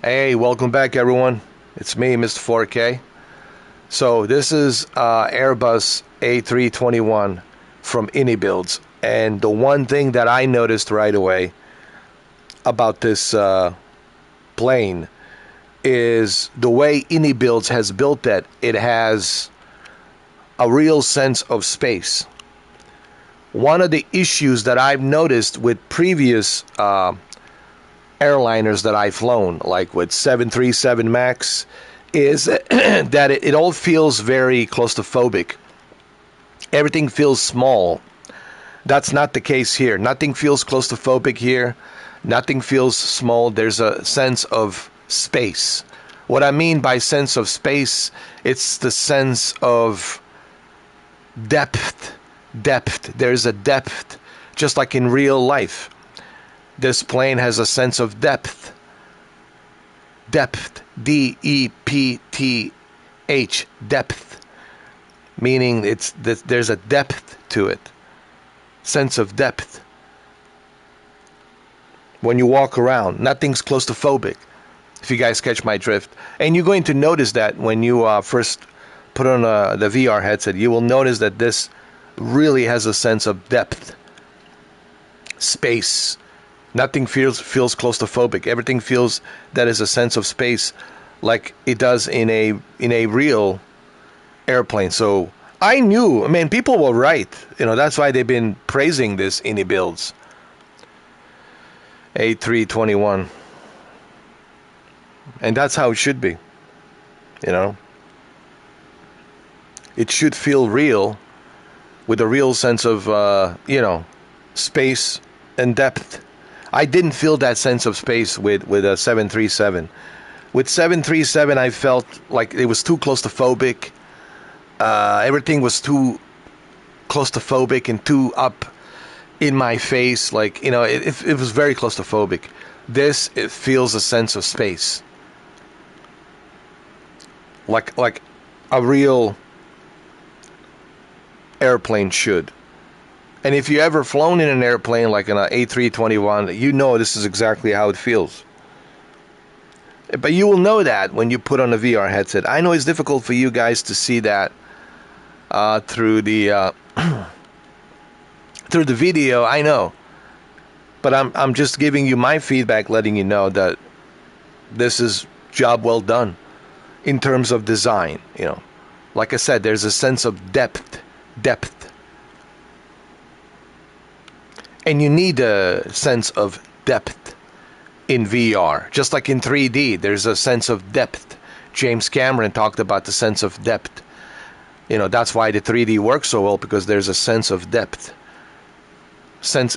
Hey, welcome back, everyone. It's me, Mr. 4K. So this is Airbus A321 from Builds, and the one thing that I noticed right away about this plane is the way Builds has built that. It has a real sense of space. One of the issues that I've noticed with previous airliners that I've flown, like with 737 MAX, is that it all feels very claustrophobic. Everything feels small. That's not the case here. Nothing feels claustrophobic here. Nothing feels small. There's a sense of space. What I mean by sense of space, it's the sense of depth. There's a depth, just like in real life. This plane has a sense of depth. Depth. D-E-P-T-H. Depth. Meaning there's a depth to it. Sense of depth. When you walk around, nothing's claustrophobic. If you guys catch my drift. And you're going to notice that when you first put on the VR headset, you will notice that this really has a sense of depth. Space. Nothing feels claustrophobic. Everything feels that is a sense of space, like it does in a real airplane. So I knew, people were right. That's why they've been praising this Builds A321, and that's how it should be. It should feel real, with a real sense of space and depth. I didn't feel that sense of space with a 737. With 737, I felt like it was too claustrophobic. Everything was too claustrophobic and too up in my face. It was very claustrophobic. It feels a sense of space. Like a real airplane should. And if you ever flown in an airplane like an A321, you know this is exactly how it feels. But you will know that when you put on a VR headset. I know it's difficult for you guys to see that through the through the video. I know, but I'm just giving you my feedback, letting you know that this is job well done in terms of design. Like I said, there's a sense of depth. And you need a sense of depth in VR. Just like in 3D, there's a sense of depth. James Cameron talked about the sense of depth. That's why the 3D works so well, because there's a sense of depth.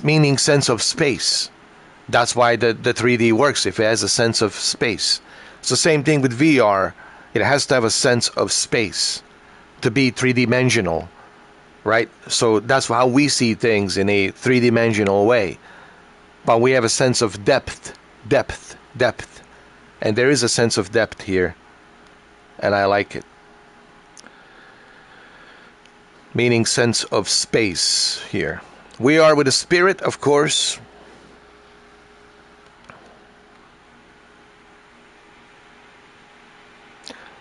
Meaning sense of space. That's why the 3D works, if it has a sense of space. It's the same thing with VR. It has to have a sense of space to be three-dimensional. Right? So that's how we see things, in a three-dimensional way. But we have a sense of depth. And there is a sense of depth here. And I like it. Meaning sense of space here. We are with the Spirit, of course.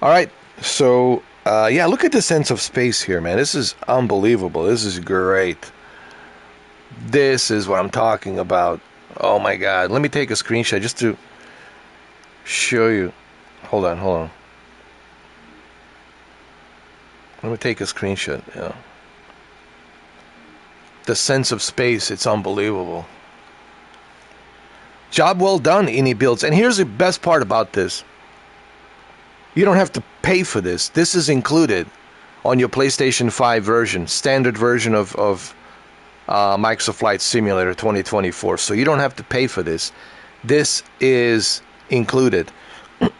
All right. So yeah, look at the sense of space here, man. This is unbelievable. This is great. This is what I'm talking about. Oh my God. Let me take a screenshot just to show you. Hold on. Let me take a screenshot. Yeah. The sense of space, it's unbelievable. Job well done, Builds. And here's the best part about this. You don't have to pay for this. This is included on your PlayStation 5 version, standard version of Microsoft Flight Simulator 2024. So you don't have to pay for this. This is included.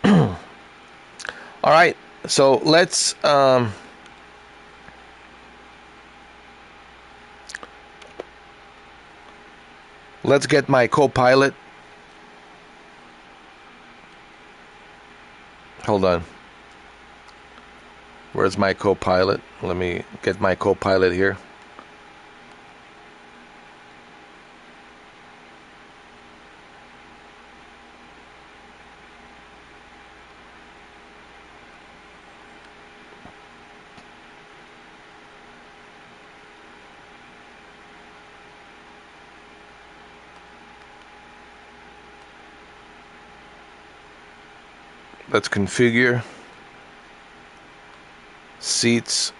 All right. So let's get my co-pilot. Hold on. Where's my co-pilot? Let me get my co-pilot here. Let's configure. Seats.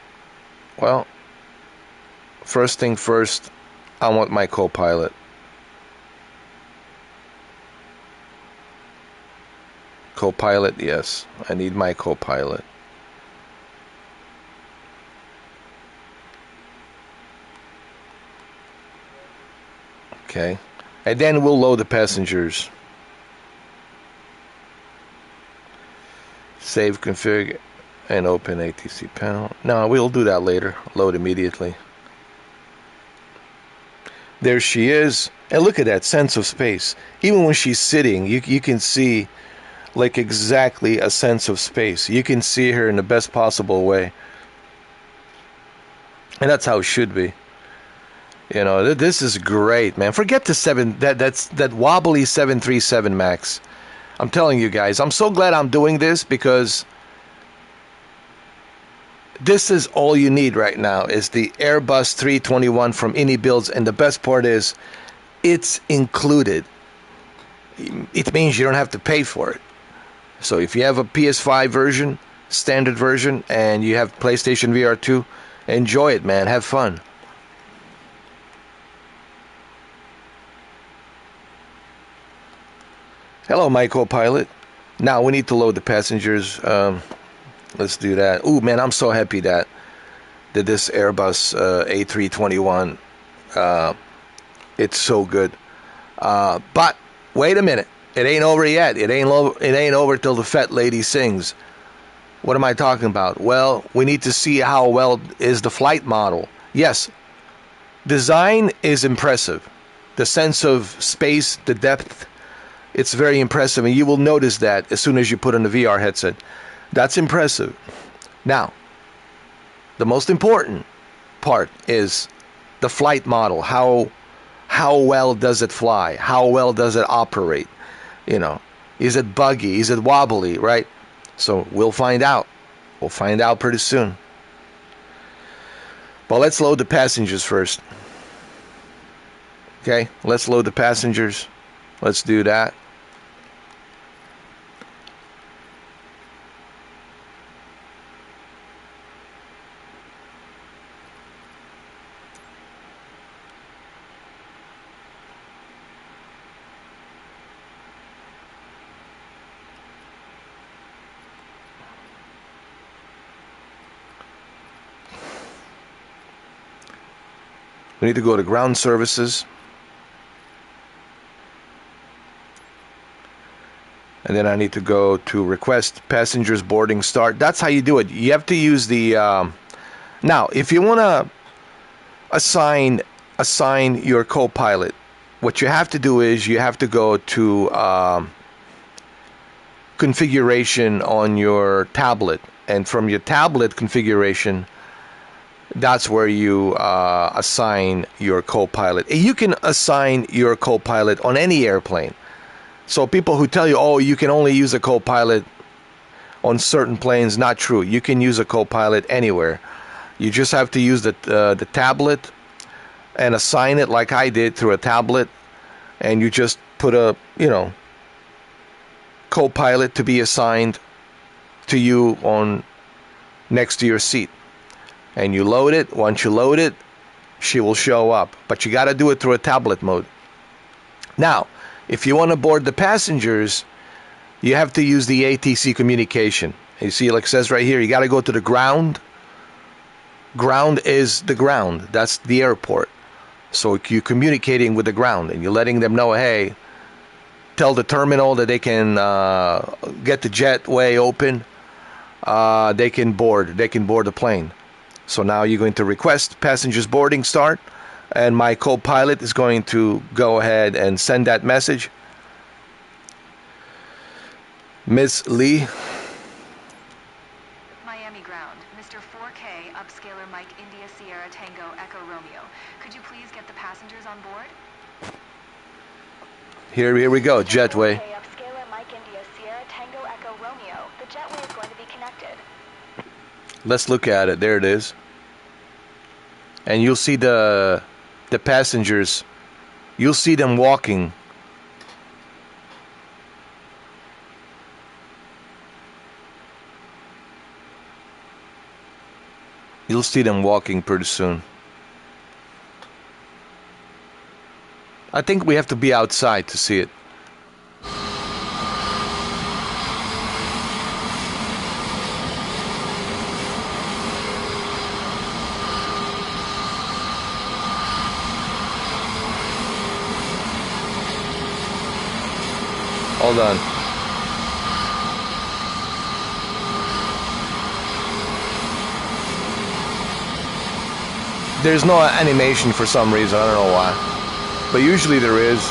Well, first thing first, I want my co-pilot. Co-pilot, yes. I need my co-pilot. Okay. And then we'll load the passengers. Save config and open ATC panel. No, we'll do that later. Load immediately. There she is. And look at that sense of space. Even when she's sitting, you can see like exactly a sense of space. You can see her in the best possible way. And that's how it should be. You know, this is great, man. Forget the that wobbly 737 MAX. I'm telling you guys, I'm so glad I'm doing this, because this is all you need right now, is the Airbus 321 from Ini Builds, and the best part is it's included. It means you don't have to pay for it. So if you have a PS5 version, standard version, and you have PlayStation VR 2, enjoy it, man. Have fun. Hello, my co-pilot. Now we need to load the passengers. Let's do that. Ooh, man, I'm so happy that this Airbus A321, it's so good. But wait a minute, it ain't over yet. It ain't over till the fat lady sings. What am I talking about? Well, we need to see how well is the flight model. Yes, design is impressive. The sense of space, the depth, it's very impressive, and you will notice that as soon as you put on the VR headset. That's impressive. Now, the most important part is the flight model. How well does it fly? How well does it operate? You know, is it buggy? Is it wobbly, right? So we'll find out. We'll find out pretty soon. But let's load the passengers first. Okay, let's load the passengers. Let's do that. We need to go to ground services. And then I need to go to request passengers boarding start. That's how you do it. You have to use the... now, if you want to assign your co-pilot, what you have to do is you have to go to configuration on your tablet. And from your tablet configuration, that's where you assign your co-pilot. You can assign your co-pilot on any airplane. So people who tell you, oh, you can only use a co-pilot on certain planes, not true. You can use a co-pilot anywhere. You just have to use the tablet and assign it like I did through a tablet. And you just put a, co-pilot to be assigned to you on next to your seat. And you load it. Once you load it, she will show up. But you got to do it through a tablet mode. Now, if you want to board the passengers, you have to use the ATC communication. You see, like it says right here, you got to go to the ground. Ground is the ground. That's the airport. So you're communicating with the ground, and you're letting them know, hey, tell the terminal that they can get the jetway open. They can board the plane. So now you're going to request passengers boarding start, and my co-pilot is going to go ahead and send that message. Miss Lee. Miami ground, Mr. 4K, upscaler Mike India Sierra Tango Echo Romeo. Could you please get the passengers on board? Here we go, jetway. 4K, upscaler Mike India Sierra Tango Echo Romeo. The jetway is going to be connected. Let's look at it. There it is. And you'll see the passengers. You'll see them walking. You'll see them walking pretty soon. I think we have to be outside to see it. Hold on. There's no animation for some reason, I don't know why. But usually there is.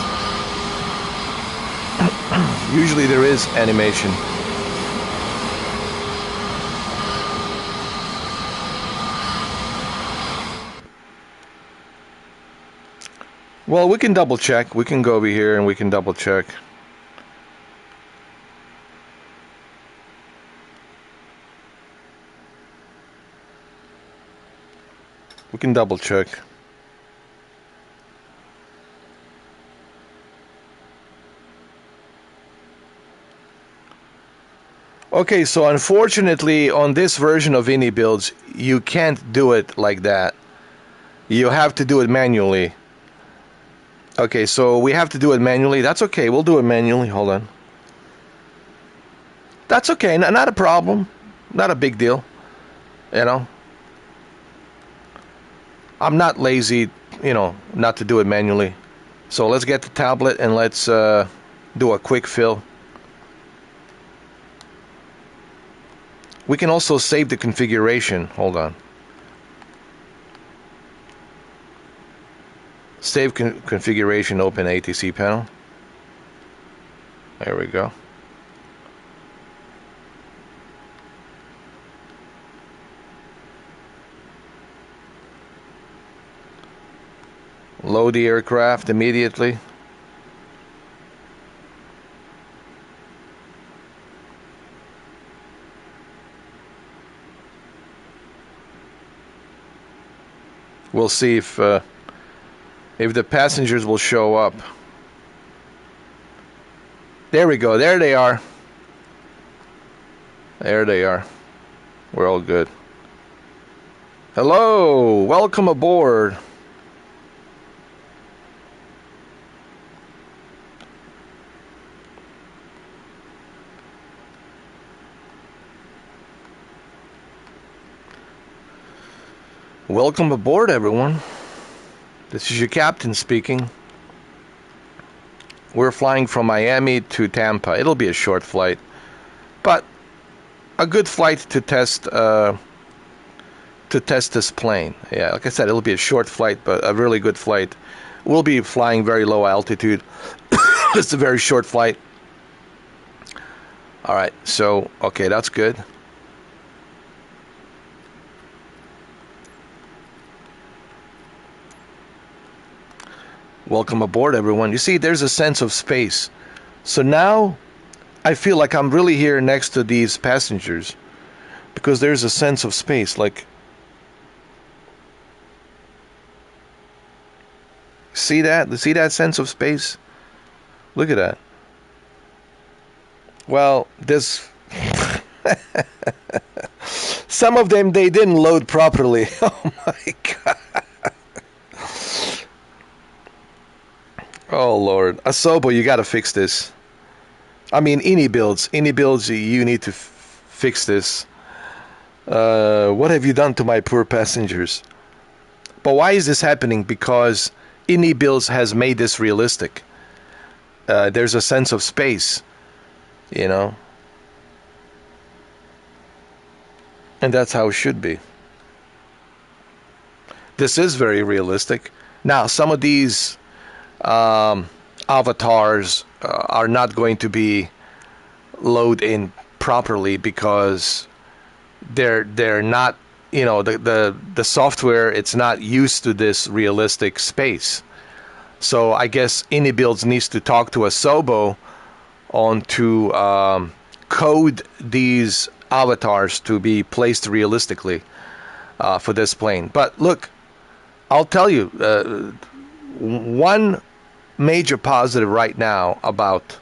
Usually there is animation. Well, we can double check. We can go over here and we can double check. We can double check. Okay, so unfortunately on this version of Ini Builds, you can't do it like that. You have to do it manually. Okay, so we have to do it manually. That's okay, we'll do it manually. Hold on. That's okay, not a problem. Not a big deal. You know? I'm not lazy, you know, not to do it manually. So let's get the tablet and let's do a quick fill. We can also save the configuration. Hold on. Save configuration, open ATC panel. There we go. Load the aircraft immediately. We'll see if the passengers will show up. There we go. There they are. There they are. We're all good. Hello. Welcome aboard. Welcome aboard, everyone. This is your captain speaking. We're flying from Miami to Tampa. It'll be a short flight, but a good flight to test this plane. Yeah, like I said, it'll be a short flight, but a really good flight. We'll be flying very low altitude. It's a very short flight. All right, so okay, that's good. Welcome aboard, everyone. You see, there's a sense of space. So now I feel like I'm really here next to these passengers because there's a sense of space. Like, see that? See that sense of space? Look at that. Well, this some of them, they didn't load properly. Oh my God. Oh Lord, Asobo, you gotta fix this. I mean, Ini Builds, you need to fix this. What have you done to my poor passengers? But why is this happening? Because Ini Builds has made this realistic. There's a sense of space, you know, and that's how it should be. This is very realistic. Now, some of these avatars are not going to be loaded in properly because they're not, you know, the software, it's not used to this realistic space. So I guess Ini Builds needs to talk to Asobo on to code these avatars to be placed realistically for this plane. But look, I'll tell you, one major positive right now about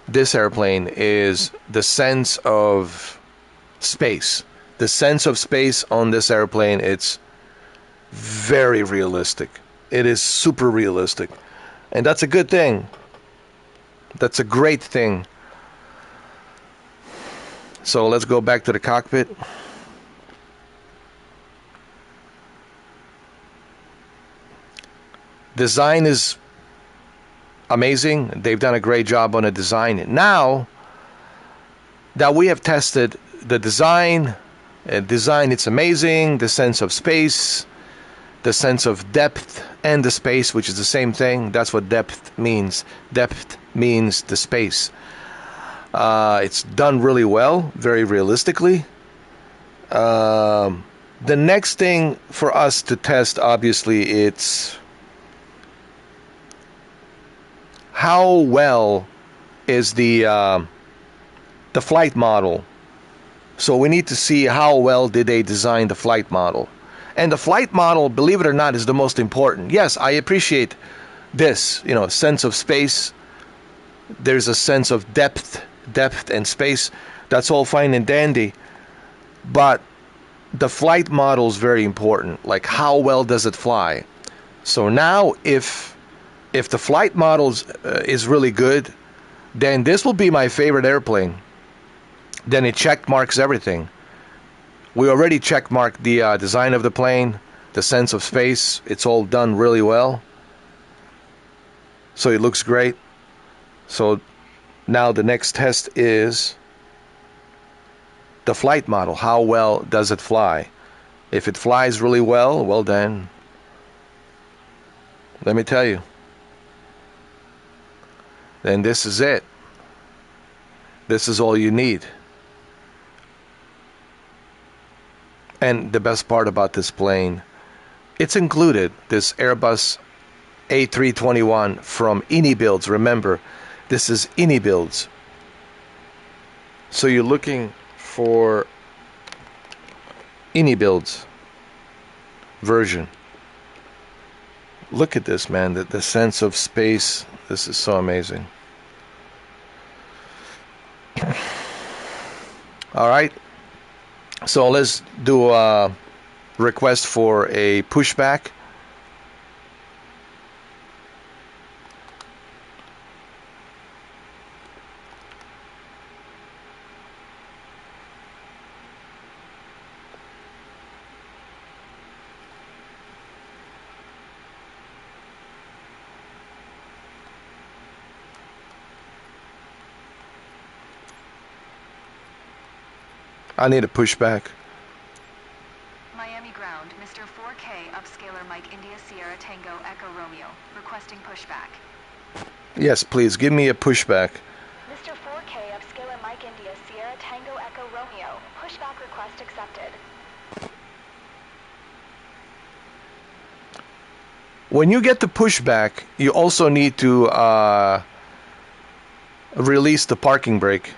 this airplane is the sense of space. The sense of space on this airplane, it's very realistic. It is super realistic. And that's a good thing. That's a great thing. So let's go back to the cockpit. Design is amazing. They've done a great job on the design. Now that we have tested the design, it's amazing. The sense of space, the sense of depth and the space, which is the same thing. That's what depth means. Depth means the space. It's done really well, very realistically. The next thing for us to test, obviously, it's how well is the flight model. So we need to see how well did they design the flight model. And the flight model, believe it or not, is the most important. Yes, I appreciate this, sense of space. There's a sense of depth and space. That's all fine and dandy. But the flight model is very important. Like, how well does it fly? So now, if the flight model is really good, then this will be my favorite airplane. Then it check marks everything. We already check marked the design of the plane, the sense of space. It's all done really well. So it looks great. So now the next test is the flight model. How well does it fly? If it flies really well, well then, let me tell you, then this is it. This is all you need. And the best part about this plane, it's included, this Airbus A321 from Ini Builds. Remember, this is Ini Builds. So you're looking for Ini Builds version. Look at this, man, the sense of space. This is so amazing. All right. So let's do a request for a pushback. I need a pushback. Miami ground, Mr. 4K, upscaler Mike India Sierra Tango Echo Romeo, requesting pushback. Yes, please, give me a pushback. Mr. 4K, upscaler Mike India Sierra Tango Echo Romeo, pushback request accepted. When you get the pushback, you also need to release the parking brake.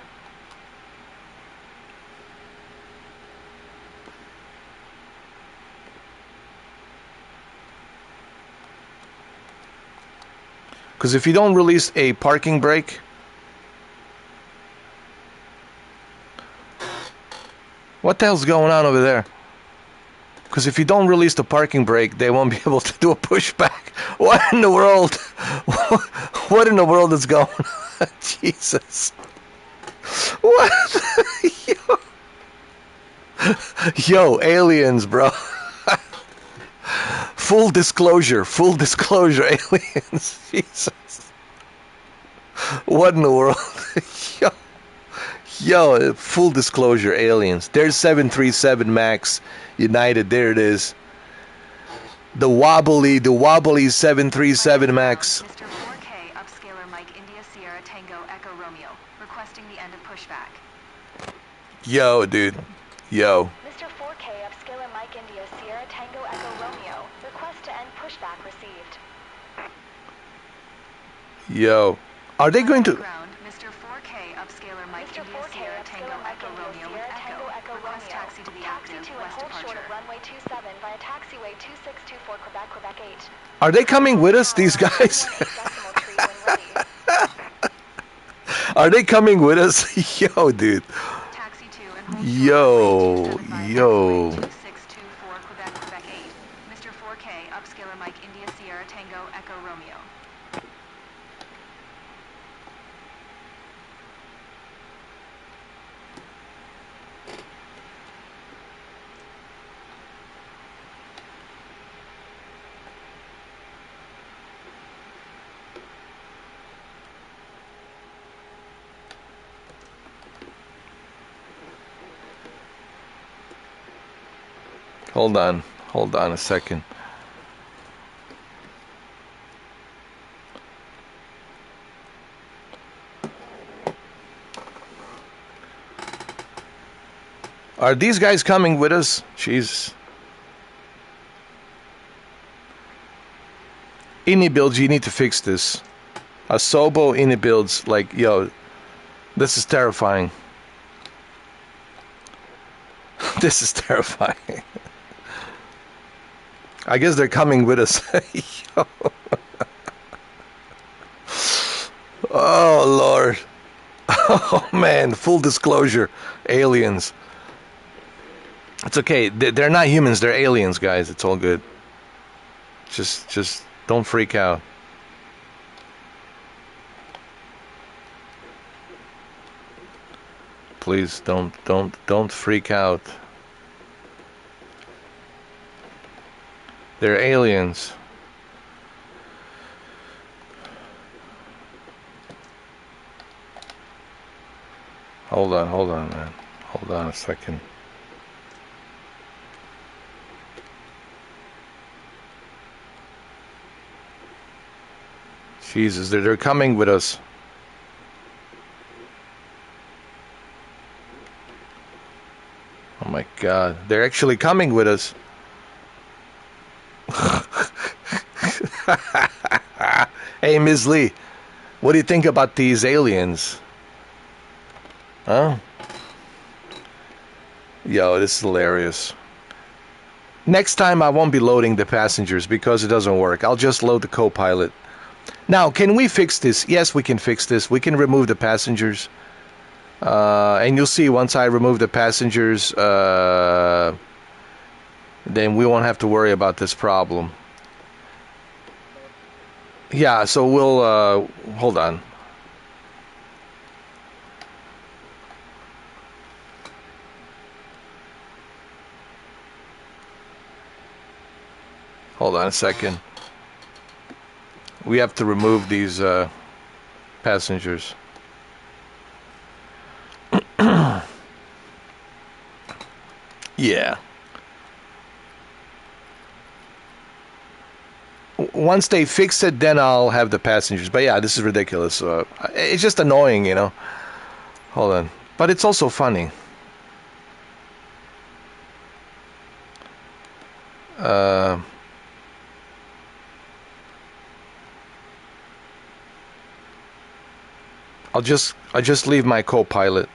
Because if you don't release a parking brake, what the hell's going on over there? Because if you don't release the parking brake, they won't be able to do a pushback. What in the world? What in the world is going on? Jesus. What? Yo, aliens, bro. Full disclosure, aliens. Jesus. What in the world? Yo, full disclosure, aliens. There's 737 MAX United. There it is. The wobbly 737 MAX. Mr. 4K, upscaler Mike India Sierra Tango Echo Romeo, requesting the end of pushback. Yo, dude. Yo. Mr. 4K, upscaler Mike India Sierra Tango Echo Romeo, request to end pushback received. Yo. Are they going to... Ground, Mr. 4K, upscaler Mike India Sierra Tango Echo Romeo with Echo, request taxi to the active west departure. Runway 27 via taxiway 2624 Quebec 8. Are they coming with us, these guys? Are they coming with us? Yo, dude. Yo, yo. 2624 Quebec, Quebec 8. Mr. 4K, upscaler Mike, India Sierra Tango, Echo Romeo. Hold on a second. Are these guys coming with us? Jesus. Ini builds, you need to fix this. Asobo ini builds, like, yo, this is terrifying. This is terrifying. I guess they're coming with us. Yo. Oh, Lord. Oh, man. Full disclosure. Aliens. It's okay. They're not humans. They're aliens, guys. It's all good. Just don't freak out. Please don't freak out. They're aliens. Hold on, man. Hold on a second. Jesus, they're coming with us. Oh my God, they're actually coming with us. Hey, Ms. Lee, what do you think about these aliens? Huh? Yo, this is hilarious. Next time I won't be loading the passengers because it doesn't work. I'll just load the co-pilot. Now, can we fix this? Yes, we can fix this. We can remove the passengers. And you'll see once I remove the passengers, then we won't have to worry about this problem. Yeah, so we'll, hold on. Hold on a second. We have to remove these passengers. Yeah. Once they fix it, then I'll have the passengers. But yeah, this is ridiculous. It's just annoying, you know. Hold on. But it's also funny. I'll just leave my co-pilot.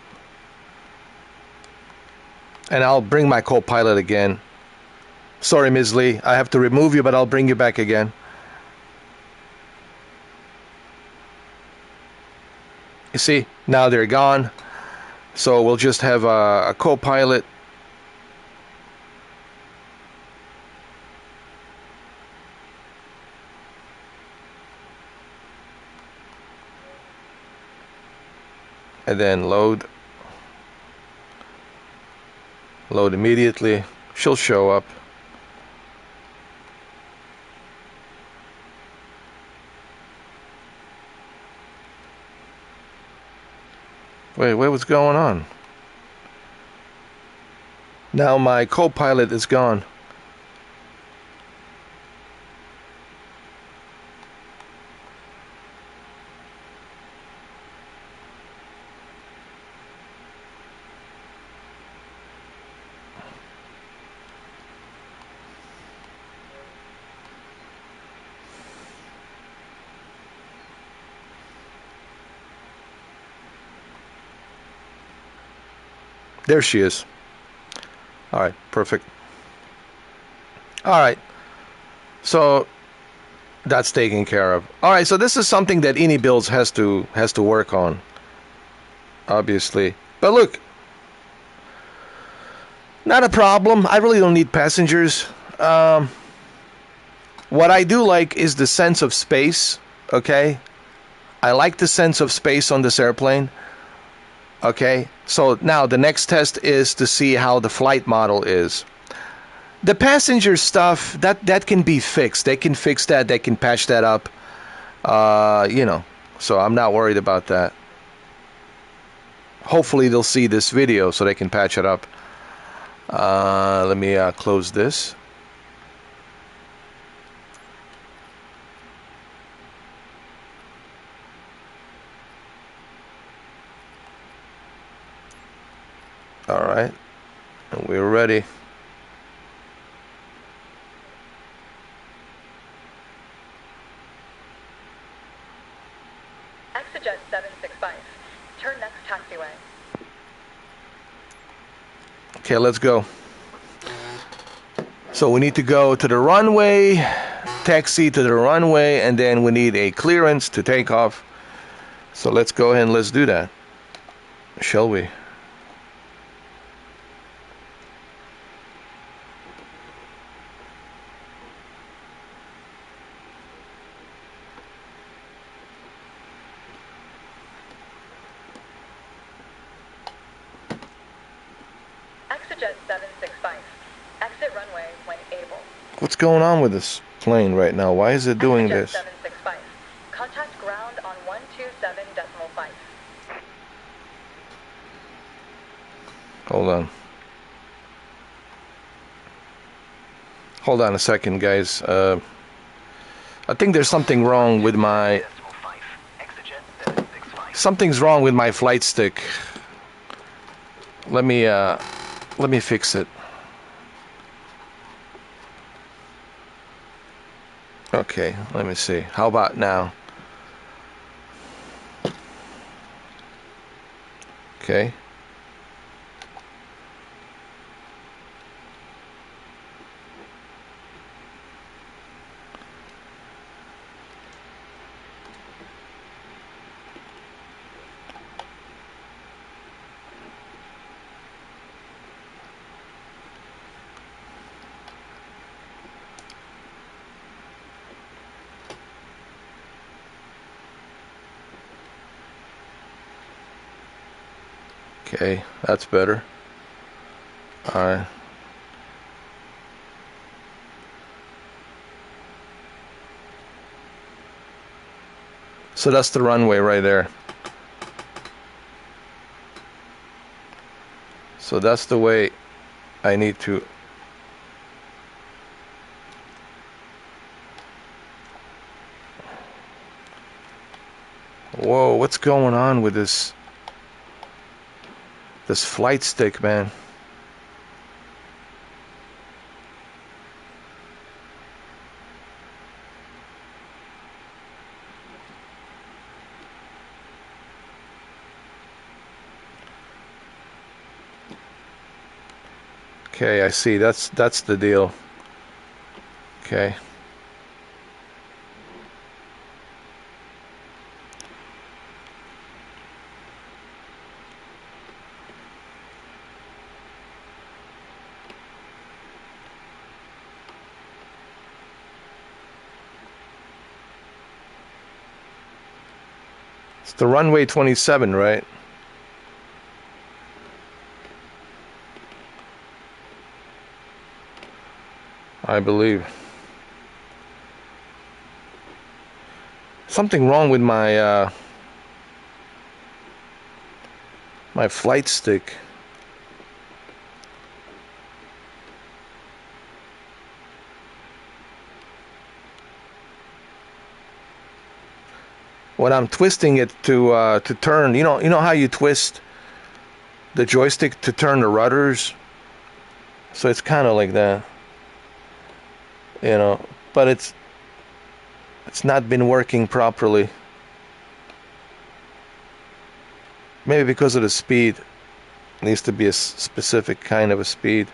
And I'll bring my co-pilot again. Sorry, Ms. Lee. I have to remove you, but I'll bring you back again. You see, now they're gone. So we'll just have a co-pilot. And then load. Load immediately. She'll show up. Wait, what's going on? Now my co-pilot is gone. There she is. All right, perfect. All right, so that's taken care of. All right, so this is something that Ini Builds has to work on, obviously. But look, Not a problem. I really don't need passengers. What I do like is the sense of space, okay? I like the sense of space on this airplane, okay? So now the next test is to see how the flight model is. The passenger stuff, that can be fixed. They can fix that. They can patch that up, you know. So I'm not worried about that. Hopefully they'll see this video so they can patch it up. Let me close this. All right, and we're ready. Exejet 765. Turn next taxiway. Okay, let's go. So we need to go to the runway, taxi to the runway, and then we need a clearance to take off. So let's go ahead and let's do that, shall we? Exejet 765. Exit runway when able. What's going on with this plane right now? Why is it doing Exejet this? 765. Contact ground on 127.5. Hold on. Hold on a second, guys. I think there's something wrong with my... Something's wrong with my flight stick. Let me fix it. Okay, let me see. How about now? Okay. Okay, that's better. Alright. So that's the runway right there. So that's the way I need to... Whoa, what's going on with this flight stick, man? Okay, I see. That's the deal. Okay. It's the runway 27, right? I believe. Something wrong with my my flight stick. When I'm twisting it to turn, you know how you twist the joystick to turn the rudders? So it's kind of like that. You know, but it's not been working properly. Maybe because of the speed. It needs to be a specific kind of a speed.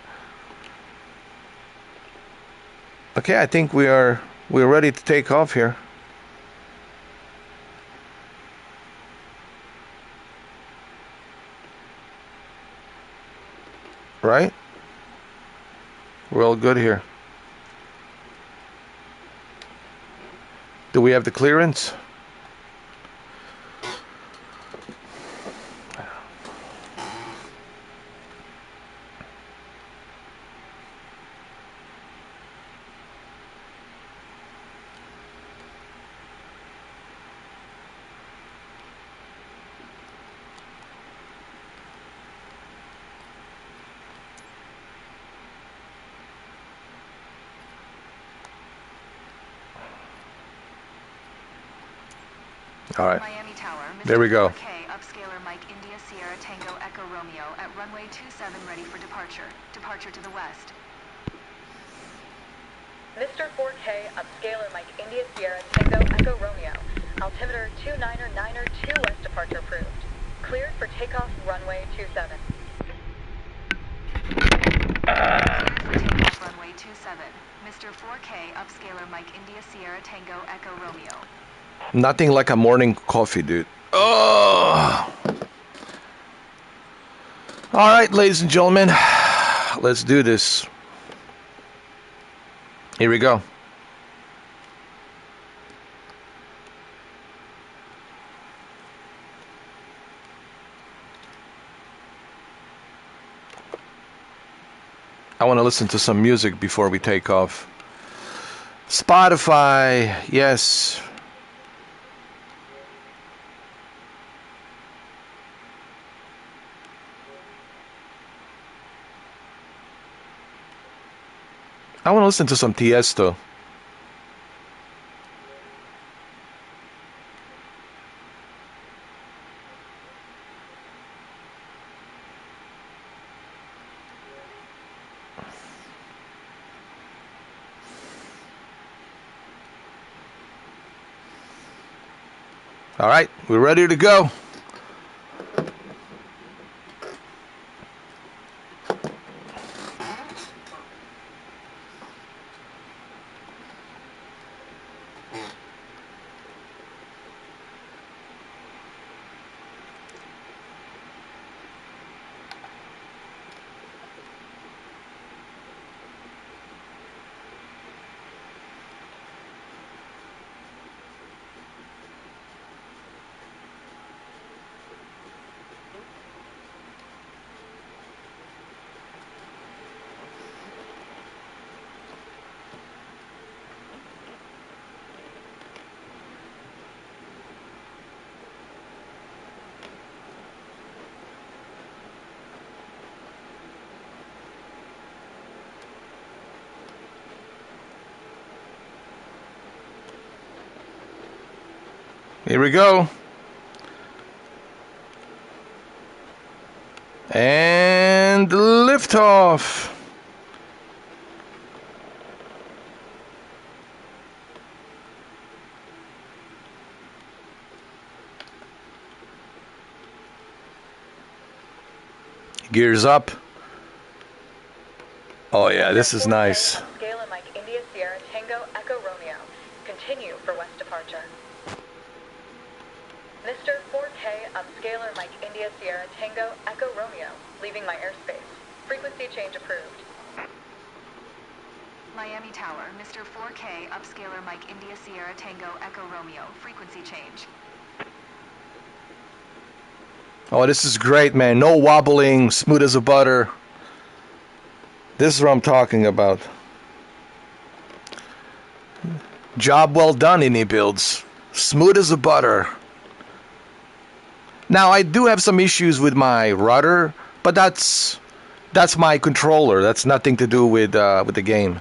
Okay, I think we're ready to take off here. Right? We're all good here. Do we have the clearance? All right. Miami Tower. Mr. There we go. 4K, upscaler Mike India Sierra Tango Echo Romeo at runway 27 ready for departure. Departure to the west. Mr. 4K, upscaler Mike India Sierra Tango Echo Romeo. Altimeter 29er 2 west departure approved. Cleared for takeoff runway 27. Cleared for takeoff runway 27. Mr. 4K, upscaler Mike India Sierra Tango Echo Romeo. Nothing like a morning coffee, dude. Oh. All right, ladies and gentlemen, let's do this. Here we go. I want to listen to some music before we take off. Spotify, yes. I want to listen to some Tiesto. All right, we're ready to go. Here we go. And liftoff. Gears up. Oh yeah, this is nice. Upscaler Mike India Sierra Tango Echo Romeo. Continue for west departure. Mr. 4K, upscaler Mike India Sierra Tango Echo Romeo. Leaving my airspace. Frequency change approved. Miami Tower. Mr. 4K, upscaler Mike India Sierra Tango Echo Romeo. Frequency change. Oh, this is great, man. No wobbling, smooth as a butter. This is what I'm talking about. Job well done, Innie Builds. Smooth as a butter. Now, I do have some issues with my rudder, but that's my controller. That's nothing to do with the game.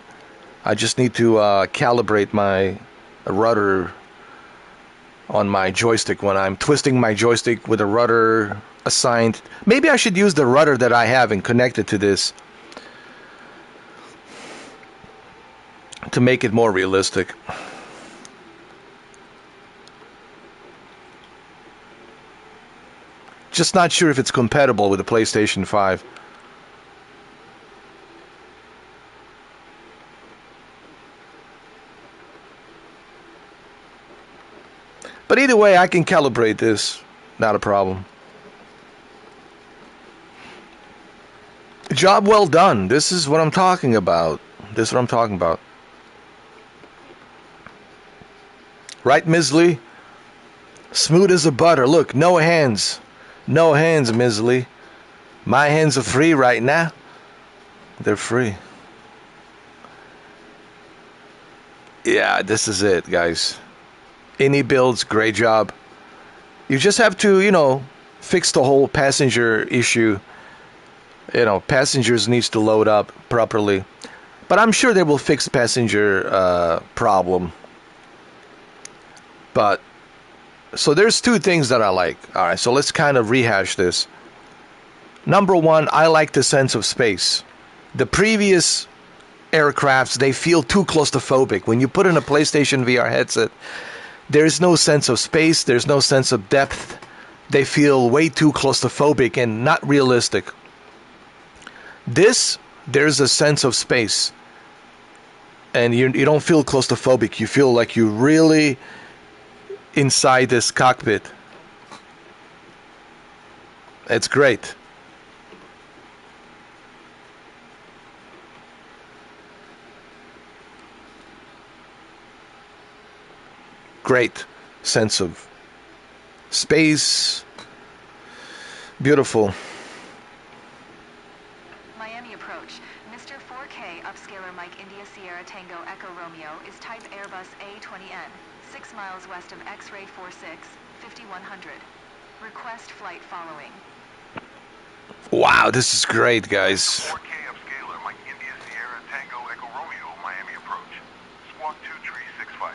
I just need to calibrate my rudder on my joystick when I'm twisting my joystick with a rudder assigned. Maybe I should use the rudder that I have and connect it to this to make it more realistic. Just not sure if it's compatible with the PlayStation 5. But either way, I can calibrate this. Not a problem. Job well done. This is what I'm talking about. This is what I'm talking about. Right, Ms. Lee? Smooth as a butter. Look, no hands. No hands, Ms. Lee. My hands are free right now. They're free. Yeah, this is it, guys. Any builds, great job. You just have to, fix the whole passenger issue. Passengers needs to load up properly. But I'm sure they will fix the passenger problem. But, so there's two things that I like. All right, so let's kind of rehash this. Number one, I like the sense of space. The previous aircrafts, they feel too claustrophobic. When you put in a PlayStation VR headset, there's no sense of space, there's no sense of depth. They feel way too claustrophobic and not realistic. This, there's a sense of space. And you don't feel claustrophobic. You feel like you're really inside this cockpit. It's great. Great sense of space. Beautiful. Miami approach. Mr. 4K upscaler Mike India Sierra Tango Echo Romeo is type Airbus A20N, 6 miles west of X-ray 46, 5100. Request flight following. Wow, this is great, guys. 4K upscaler Mike India Sierra Tango Echo Romeo Miami approach. Squawk 2365.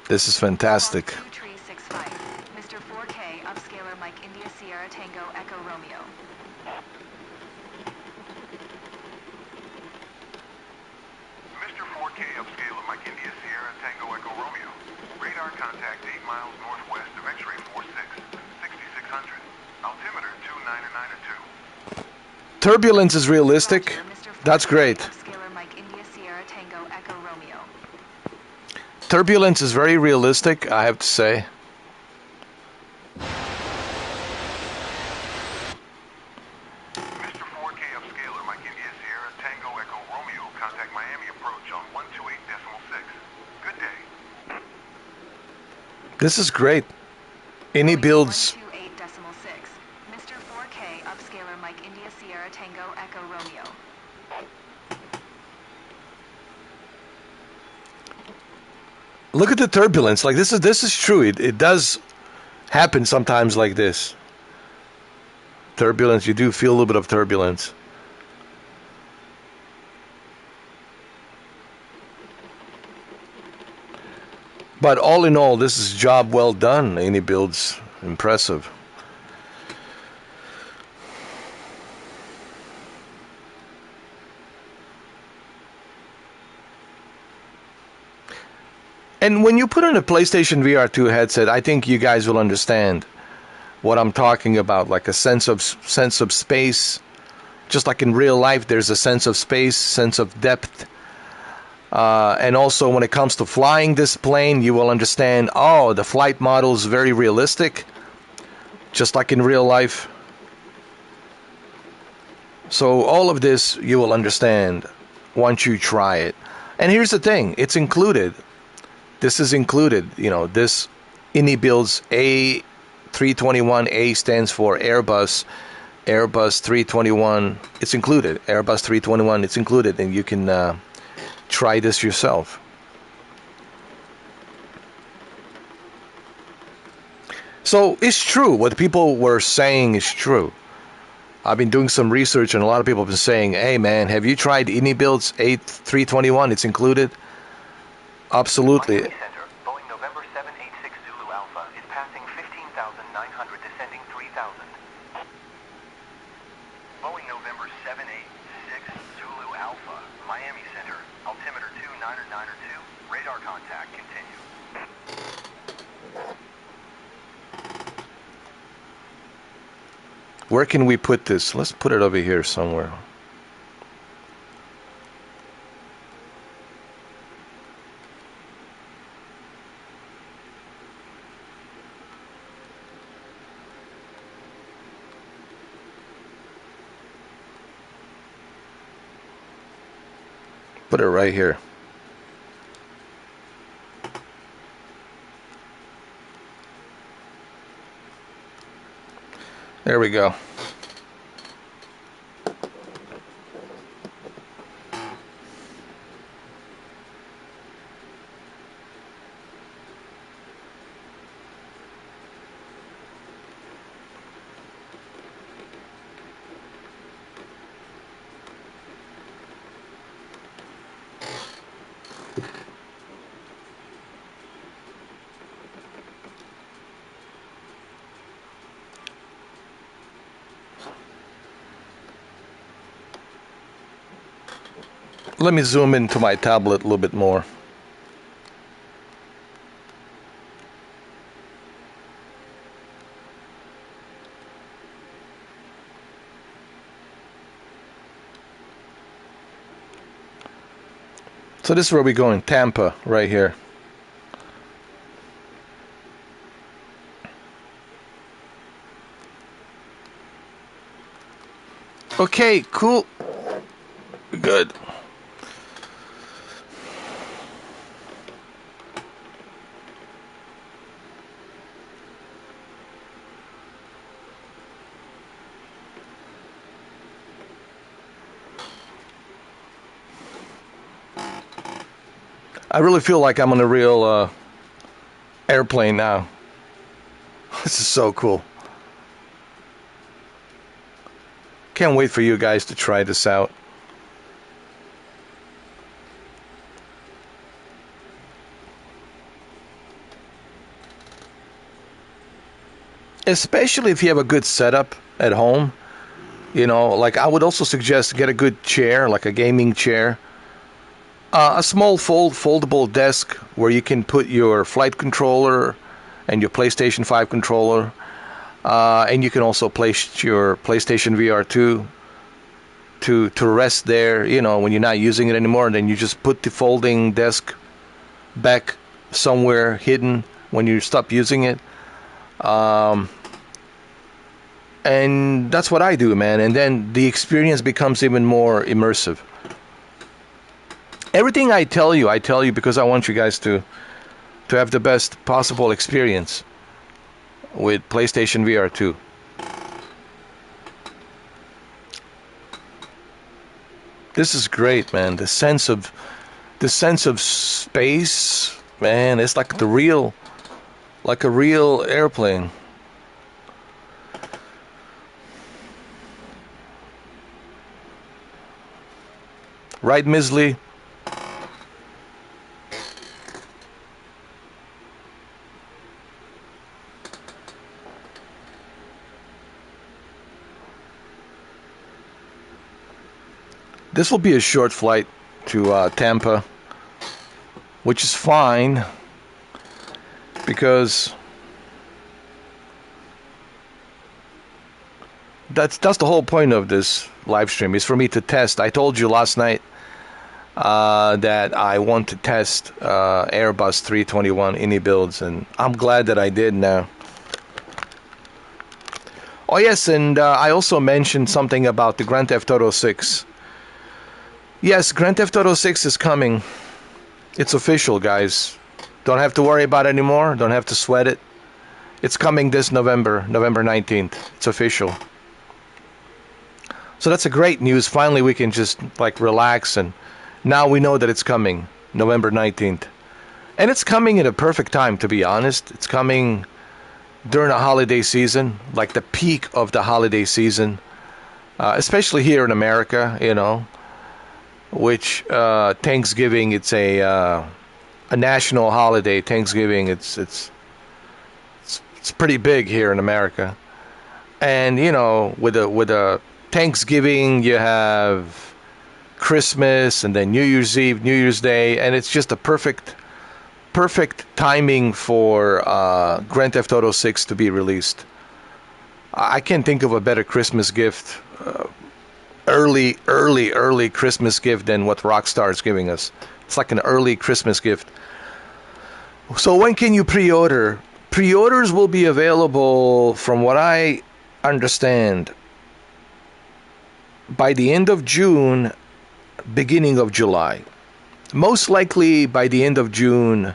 This is fantastic. 2365. Mr. 4K upscaler Mike India Sierra Tango Echo Romeo. Mr. 4K upscaler Mike India Sierra Tango Echo Romeo. Radar contact 8 miles northwest of X-ray 46, 6600. Altimeter 2992. Turbulence is realistic. Roger, Mr. 4K That's great. Upscaler Mike India Sierra Tango Echo Romeo. Turbulence is very realistic, I have to say. Mr. 4K upscaler Mike India Sierra Tango Echo Romeo. Contact Miami approach on 128.6. Good day. This is great. Any builds. 128.6. Mr. 4K upscaler Mike India Sierra Tango Echo Romeo. Look at the turbulence. Like this is true. It does happen sometimes like this. Turbulence, you do feel a little bit of turbulence. But all in all, this is job well done. Any builds impressive. And when you put in a PlayStation VR 2 headset, I think you guys will understand what I'm talking about, like a sense of space. Just like in real life, there's a sense of space, sense of depth. And also when it comes to flying this plane, you will understand, oh, the flight model is very realistic, just like in real life. So all of this you will understand once you try it. And here's the thing, it's included. This is included, this INI builds A321. Stands for Airbus. Airbus 321, it's included. Airbus 321, it's included, and you can try this yourself. So it's true. What people were saying is true. I've been doing some research, and a lot of people have been saying, hey man, have you tried INI builds A321? It's included. Absolutely. Miami Center, Boeing November 786 Zulu Alpha is passing 15,900, descending 3,000. Boeing November 786 Zulu Alpha, Miami Center, altimeter 2992, radar contact, continue. Where can we put this? Let's put it over here somewhere. Put it right here. There we go. Let me zoom into my tablet a little bit more. So this is where we're going, Tampa, right here. Okay, cool. Good. I really feel like I'm on a real airplane now. This is so cool. Can't wait for you guys to try this out. Especially if you have a good setup at home. You know, like I would also suggest get a good chair, like a gaming chair. A small foldable desk where you can put your flight controller and your PlayStation 5 controller. And you can also place your PlayStation VR 2 to rest there, you know, when you're not using it anymore. And then you just put the folding desk back somewhere hidden when you stop using it. And that's what I do, man. And then the experience becomes even more immersive. Everything I tell you because I want you guys to have the best possible experience with PlayStation VR 2. This is great, man. The sense of space, man, it's like a real airplane. Right, Ms. Lee? This will be a short flight to Tampa, which is fine because that's the whole point of this live stream, is for me to test. I told you last night that I want to test Airbus 321 ini builds, and I'm glad that I did now. Oh yes, and I also mentioned something about the Grand Theft Auto 6. Yes, Grand Theft Auto 6 is coming. It's official, guys. Don't have to worry about it anymore. Don't have to sweat it. It's coming this November 19th. It's official. So that's a great news. Finally, we can just like relax, and now we know that it's coming November 19th. And it's coming at a perfect time, to be honest. It's coming during a holiday season, like the peak of the holiday season, especially here in America, you know, which Thanksgiving, it's a national holiday. Thanksgiving, it's pretty big here in America. And you know, with a Thanksgiving, you have Christmas, and then New Year's Eve, New Year's Day, and it's just a perfect timing for Grand Theft Auto 6 to be released. I can't think of a better Christmas gift, early Christmas gift than what Rockstar is giving us. It's like an early Christmas gift. So when can you pre-order? Pre-orders will be available, from what I understand, by the end of June, beginning of July. most likely by the end of June,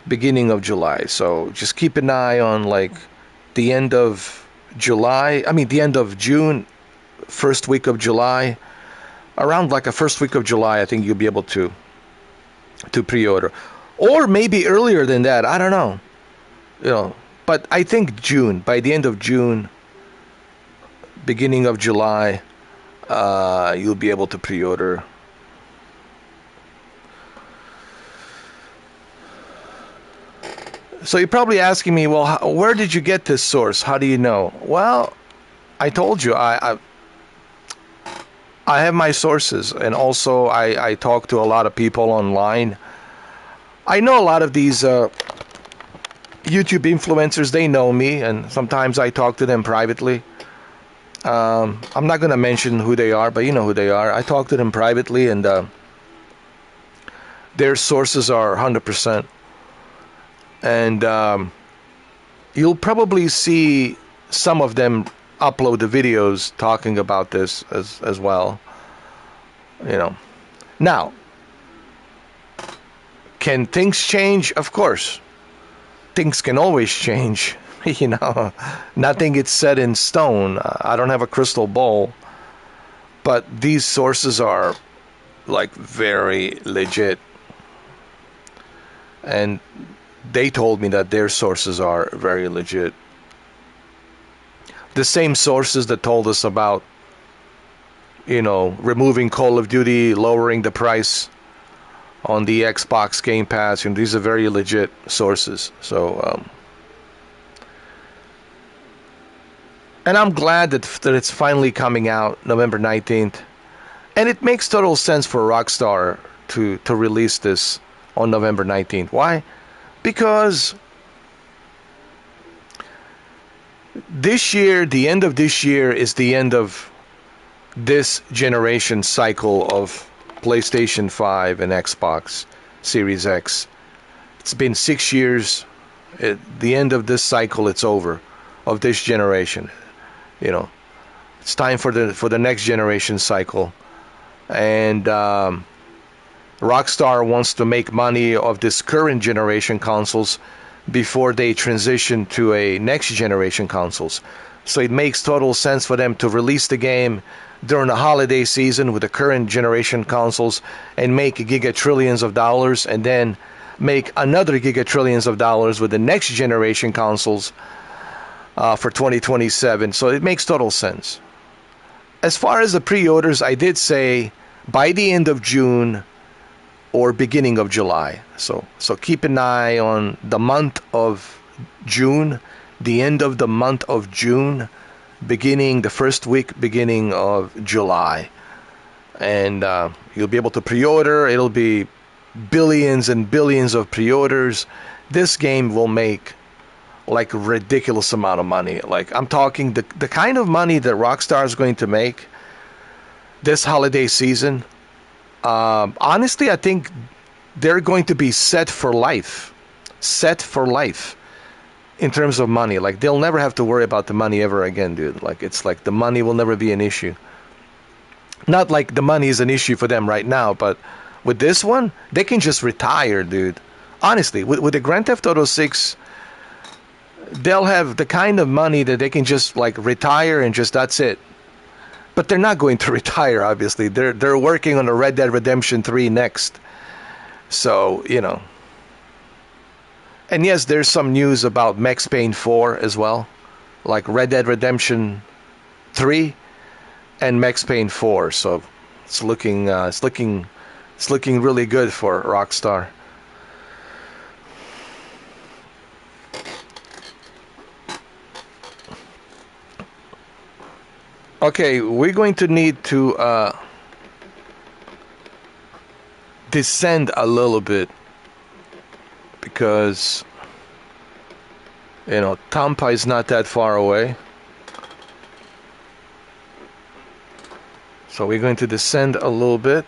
beginning of July. So just keep an eye on like the end of July. I mean, the end of June, first week of July. Around like a first week of July, I think you'll be able to pre-order, or maybe earlier than that. I don't know. You know, but I think June. By the end of June, beginning of July, you'll be able to pre-order. So you're probably asking me, well, where did you get this source? How do you know? Well, I told you, I have my sources, and also I talk to a lot of people online. I know a lot of these YouTube influencers. They know me, and sometimes I talk to them privately. I'm not going to mention who they are, but you know who they are. I talk to them privately, and their sources are 100%. And you'll probably see some of them upload the videos talking about this as well. You know. Now, can things change? Of course. Things can always change. You know, nothing is set in stone. I don't have a crystal ball, but these sources are like very legit, and they told me that their sources are very legit. The same sources that told us about, you know, removing Call of Duty, lowering the price on the Xbox Game Pass, and these are very legit sources. So and I'm glad that it's finally coming out November 19th. And it makes total sense for Rockstar to release this on November 19th. Why? Because this year, the end of this year, is the end of this generation cycle of PlayStation 5 and Xbox Series X. It's been 6 years. At the end of this cycle, it's over, of this generation. You know, it's time for the next generation cycle, and Rockstar wants to make money of this current generation consoles before they transition to a next generation consoles. So it makes total sense for them to release the game during the holiday season with the current generation consoles and make gigatrillions of dollars, and then make another gigatrillions of dollars with the next generation consoles for 2027. So it makes total sense. As far as the pre-orders, I did say by the end of June or beginning of July. So keep an eye on the month of June, the end of the month of June, the first week beginning of July. And you'll be able to pre-order. It'll be billions and billions of pre-orders. This game will make like a ridiculous amount of money. Like, I'm talking the kind of money that Rockstar is going to make this holiday season. Honestly, I think they're going to be set for life in terms of money. Like, they'll never have to worry about the money ever again, dude. Like, it's like the money will never be an issue. Not like the money is an issue for them right now, but with this one, they can just retire, dude. Honestly, with the Grand Theft Auto 6, they'll have the kind of money that they can just like retire and just that's it. But they're not going to retire, obviously. They're working on a Red Dead Redemption 3 next. So, you know. And yes, there's some news about Max Payne 4 as well. Like Red Dead Redemption 3 and Max Payne 4. So it's looking really good for Rockstar. Okay, we're going to need to descend a little bit because, you know, Tampa is not that far away. So we're going to descend a little bit.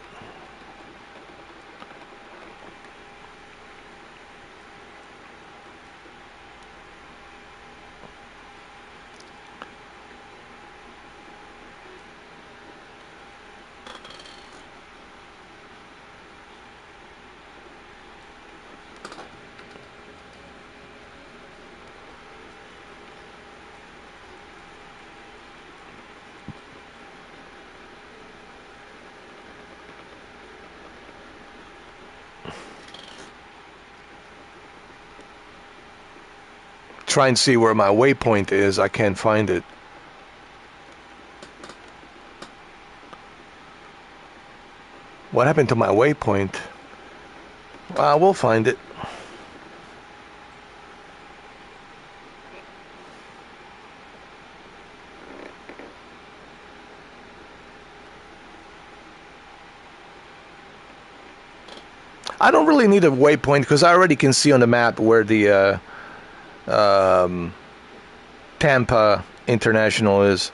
try and see where my waypoint is. I can't find it. What happened to my waypoint? We'll find it. I don't really need a waypoint because I already can see on the map where the Tampa International is.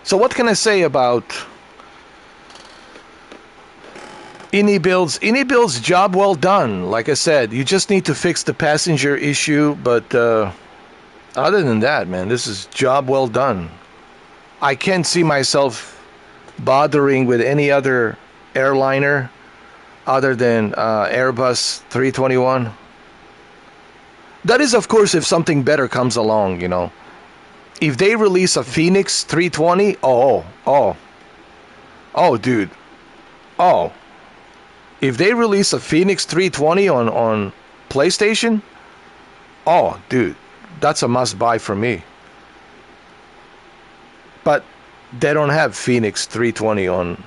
So what can I say about Ini Builds? Ini Builds, job well done. Like I said, you just need to fix the passenger issue, but other than that, man, this is job well done. I can't see myself bothering with any other airliner other than Airbus 321. That is, of course, if something better comes along, you know. If they release a Phoenix 320, oh, dude, oh. If they release a Phoenix 320 on PlayStation, oh, dude, that's a must-buy for me. But they don't have Phoenix 320 on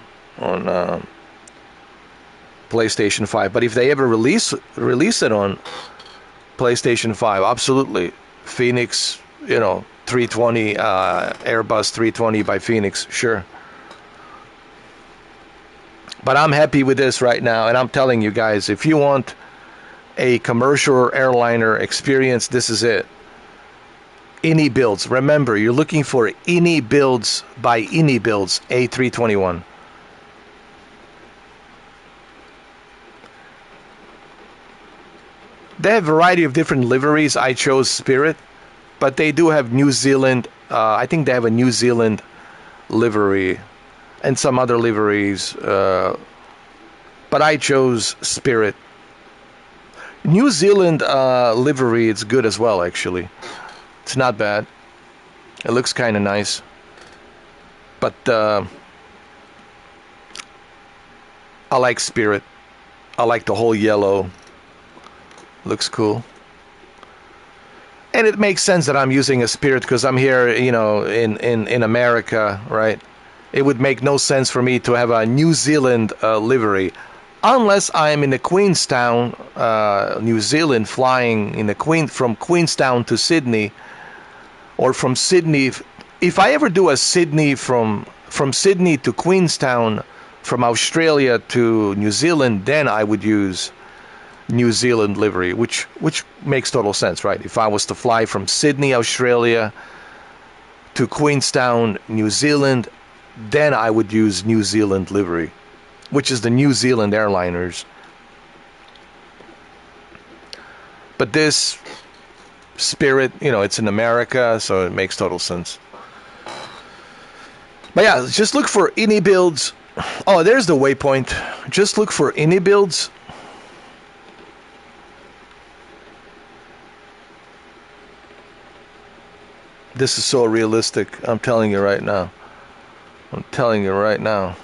PlayStation 5. But if they ever release it on PlayStation 5, absolutely, Phoenix, 320, Airbus 320 by Phoenix, sure. But I'm happy with this right now, and I'm telling you guys, if you want a commercial airliner experience, this is it. Ini Builds. Remember, you're looking for Ini Builds by Ini Builds A321. They have a variety of different liveries. I chose Spirit, but they do have New Zealand. I think they have a New Zealand livery and some other liveries. But I chose Spirit. New Zealand livery, it's good as well, actually. It's not bad. It looks kind of nice. But I like Spirit. I like the whole yellow. Looks cool. And it makes sense that I'm using a Spirit because I'm here, in America, right? It would make no sense for me to have a New Zealand livery. Unless I'm in the Queenstown, New Zealand, flying from Queenstown to Sydney, or from Sydney. If I ever do a Sydney from Sydney to Queenstown, from Australia to New Zealand, then I would use New Zealand livery, which makes total sense, right? If I was to fly from Sydney, Australia, to Queenstown, New Zealand, then I would use New Zealand livery, which is the New Zealand airliners. But this Spirit, it's in America, so it makes total sense. But yeah, just look for Ini Builds. Oh, there's the waypoint. Just look for Ini Builds. This is so realistic. I'm telling you right now. I'm telling you right now.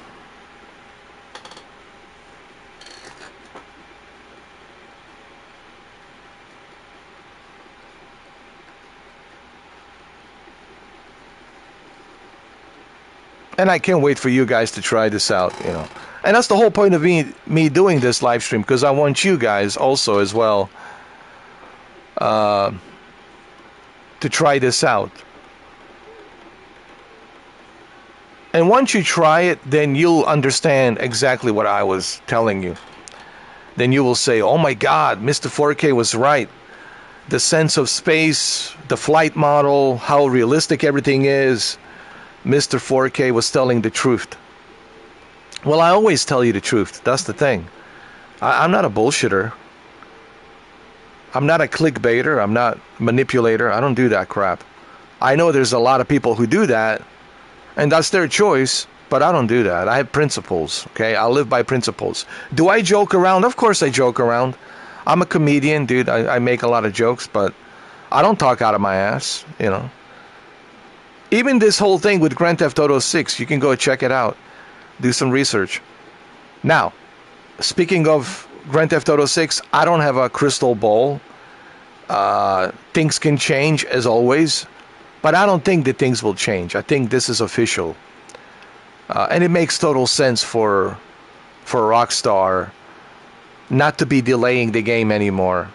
And I can't wait for you guys to try this out, And that's the whole point of me doing this live stream, because I want you guys also as well to try this out. And once you try it, then you'll understand exactly what I was telling you. Then you will say, oh my God, Mr. 4K was right. The sense of space, the flight model, how realistic everything is. Mr. 4K was telling the truth. Well, I always tell you the truth. That's the thing. I'm not a bullshitter. I'm not a clickbaiter. I'm not a manipulator. I don't do that crap. I know there's a lot of people who do that, and that's their choice, but I don't do that. I have principles, okay? I live by principles. Do I joke around? Of course I joke around. I'm a comedian, dude. I make a lot of jokes, but I don't talk out of my ass, you know. Even this whole thing with Grand Theft Auto 6, you can go check it out. Do some research. Now, speaking of Grand Theft Auto 6, I don't have a crystal ball. Things can change, as always. But I don't think that things will change. I think this is official. And it makes total sense for Rockstar not to be delaying the game anymore.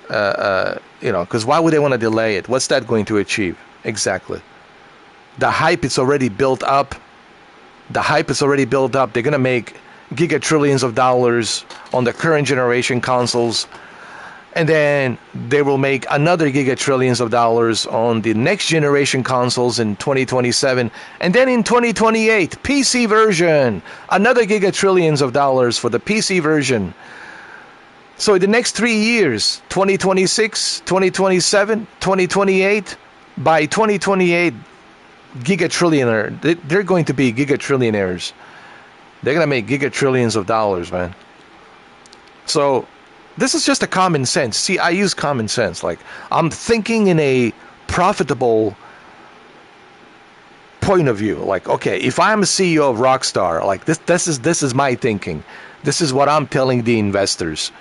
Because why would they want to delay it? What's that going to achieve? Exactly. The hype is already built up. They're going to make gigatrillions of dollars on the current generation consoles. And then they will make another gigatrillions of dollars on the next generation consoles in 2027. And then in 2028, PC version. Another gigatrillions of dollars for the PC version. So in the next 3 years, 2026, 2027, 2028, by 2028, they're going to be gigatrillionaires. They're going to make gigatrillions of dollars, man. So this is just a common sense. See, I use common sense. Like, I'm thinking in a profitable point of view. Like, okay, if I'm a CEO of Rockstar, like this is my thinking. This is what I'm telling the investors.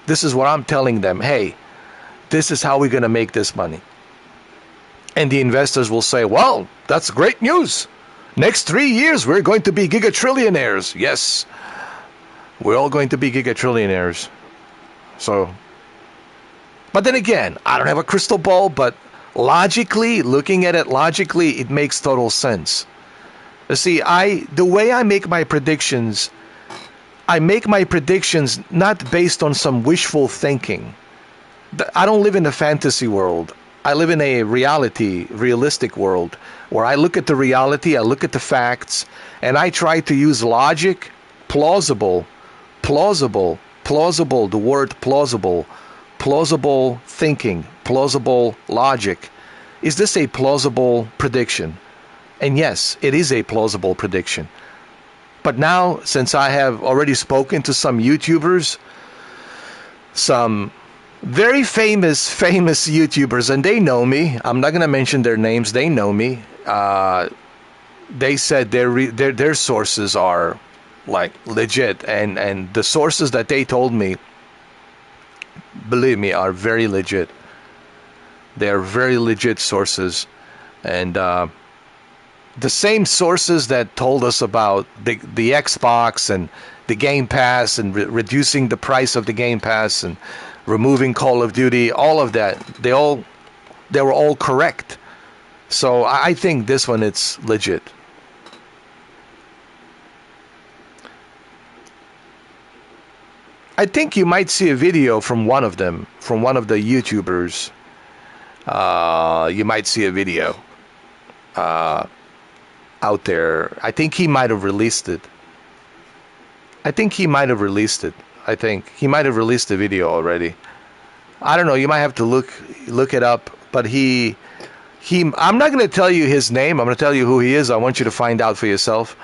This is what I'm telling them. Hey, this is how we're going to make this money. And the investors will say, well, that's great news. Next 3 years, we're going to be gigatrillionaires. Yes, we're all going to be gigatrillionaires. So, but then again, I don't have a crystal ball, but logically, looking at it logically, it makes total sense. You see, the way I make my predictions not based on some wishful thinking. I don't live in a fantasy world. I live in a realistic world, where I look at the reality, I look at the facts, and I try to use logic, plausible, the word plausible thinking, plausible logic. Is this a plausible prediction? And yes, it is a plausible prediction. But now, since I have already spoken to some YouTubers, some very famous YouTubers, and they know me. I'm not going to mention their names. They know me. They said their sources are like legit, and the sources that they told me, believe me, are very legit. They are very legit sources, and the same sources that told us about the Xbox and the Game Pass and reducing the price of the Game Pass and removing Call of Duty, all of that, they were all correct. So I think this one, it's legit. I think you might see a video from one of them, from one of the YouTubers. You might see a video out there. I think he might have released it. I think he might have released the video already. I don't know. You might have to look it up. But I'm not going to tell you his name. I'm going to tell you who he is. I want you to find out for yourself.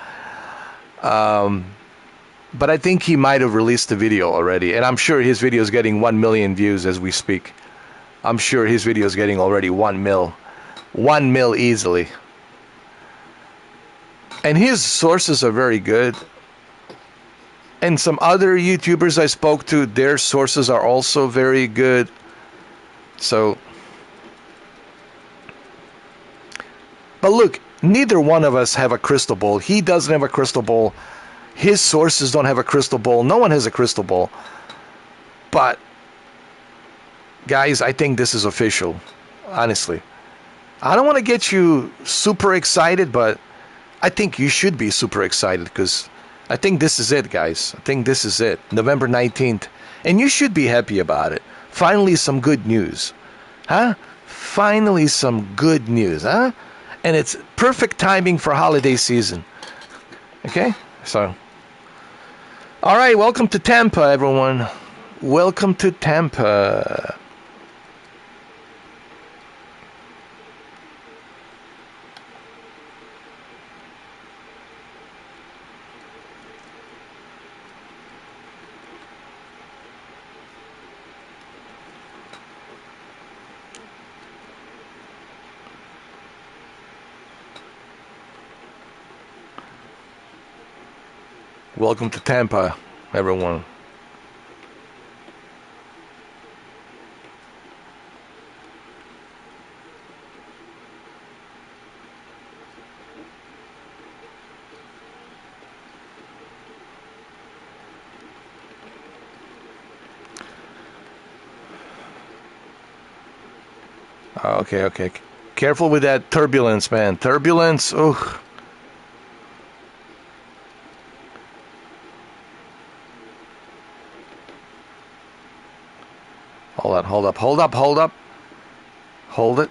But I think he might have released the video already. And I'm sure his video is getting 1 million views as we speak. I'm sure his video is getting already 1 mil. 1 mil easily. And his sources are very good. And some other YouTubers I spoke to, their sources are also very good. So, but look, neither one of us have a crystal ball. He doesn't have a crystal ball. His sources don't have a crystal ball. No one has a crystal ball. But, guys, I think this is official. Honestly. I don't want to get you super excited, but I think you should be super excited because I think this is it, guys. I think this is it. November 19th. And you should be happy about it. Finally, some good news. Huh? Finally, some good news, huh? And it's perfect timing for holiday season. Okay? So, all right, welcome to Tampa, everyone. Welcome to Tampa. Welcome to Tampa, everyone. Okay, okay. Careful with that turbulence, man. Turbulence, ugh. Hold up, hold up, hold up, hold up. Hold it.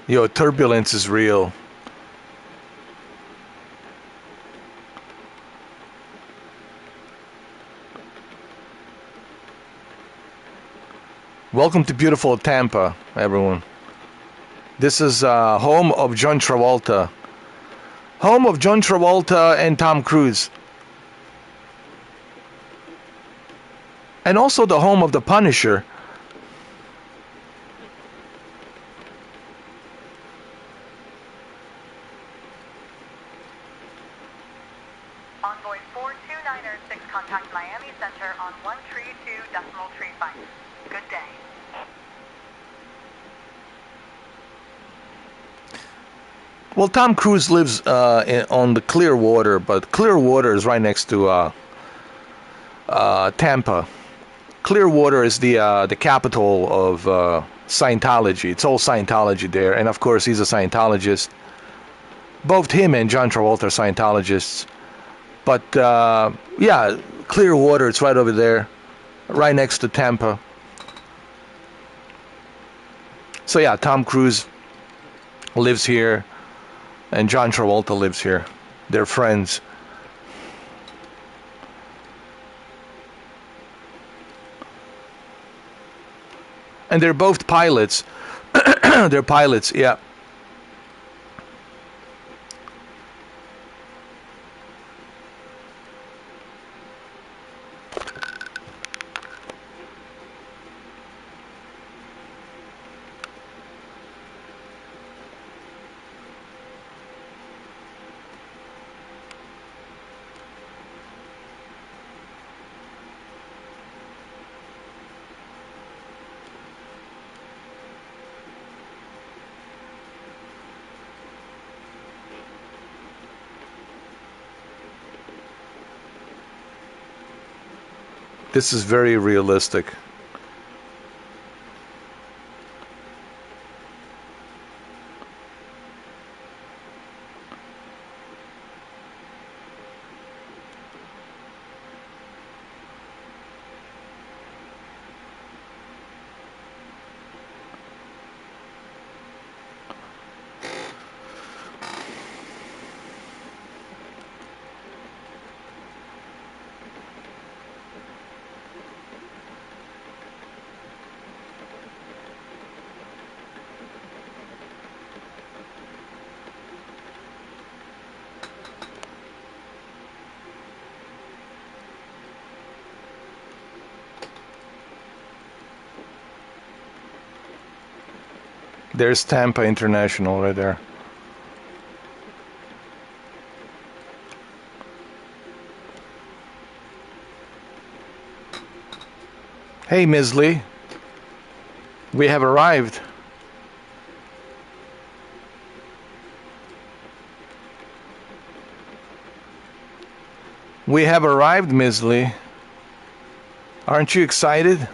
Yo, turbulence is real. Welcome to beautiful Tampa, everyone. This is home of John Travolta. Home of John Travolta and Tom Cruise. And also the home of the Punisher. Envoy 4296, contact Miami Center on 132.35. Good day. Well, Tom Cruise lives on the Clearwater, but Clearwater is right next to Tampa. Clearwater is the capital of Scientology. It's all Scientology there, and of course he's a Scientologist. Both him and John Travolta are Scientologists. But yeah, Clearwater, it's right over there, right next to Tampa. So yeah, Tom Cruise lives here, and John Travolta lives here. They're friends. And they're both pilots. They're pilots, yeah. This is very realistic. There's Tampa International right there. Hey, Ms. Lee. We have arrived. We have arrived, Ms. Lee. Aren't you excited?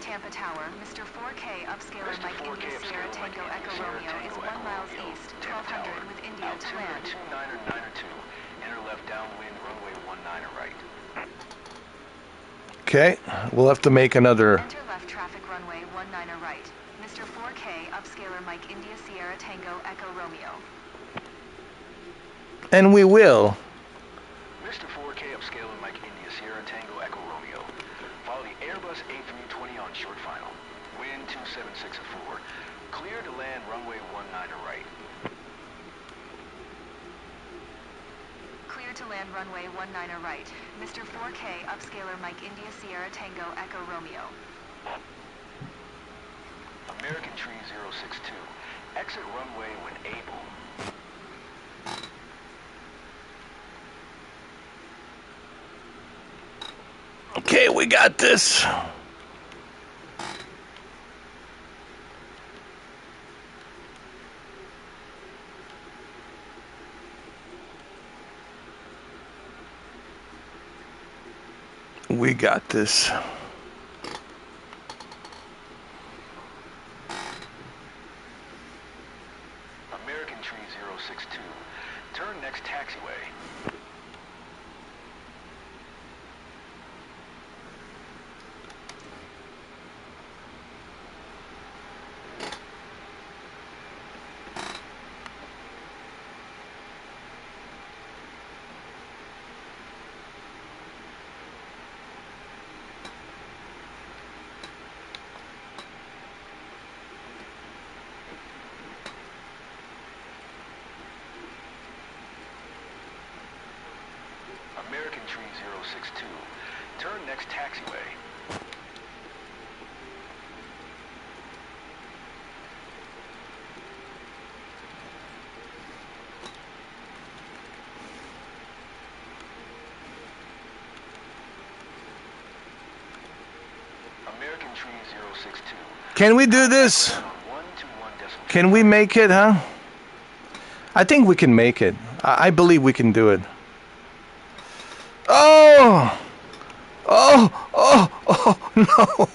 Tampa Tower, Mr. 4K upscaler Mike India Sierra Tango Echo Romeo is 1 miles east, 1200 with India to land. 2992, enter left downwind, runway 19 right. Okay, we'll have to make another. Enter left traffic runway 19 right. Mr. 4K upscaler Mike India Sierra Tango Echo Romeo. And we will. Mr. 4K upscale and Mike India Sierra Tango Echo Romeo. Follow the Airbus A320 on short final. Wind 276 Clear to land runway 19 to right. Clear to land runway 19 right. Mr. 4K upscaler Mike India Sierra Tango Echo Romeo. American Tree 062. Exit runway when able. Okay, we got this. We got this. American Tree 062. Turn next taxiway. American Tree 062. Turn next taxiway. American Tree 062. Can we do this? On 121.2. Can we make it, huh? I think we can make it. I believe we can do it. Oh! Oh! Oh! Oh! No!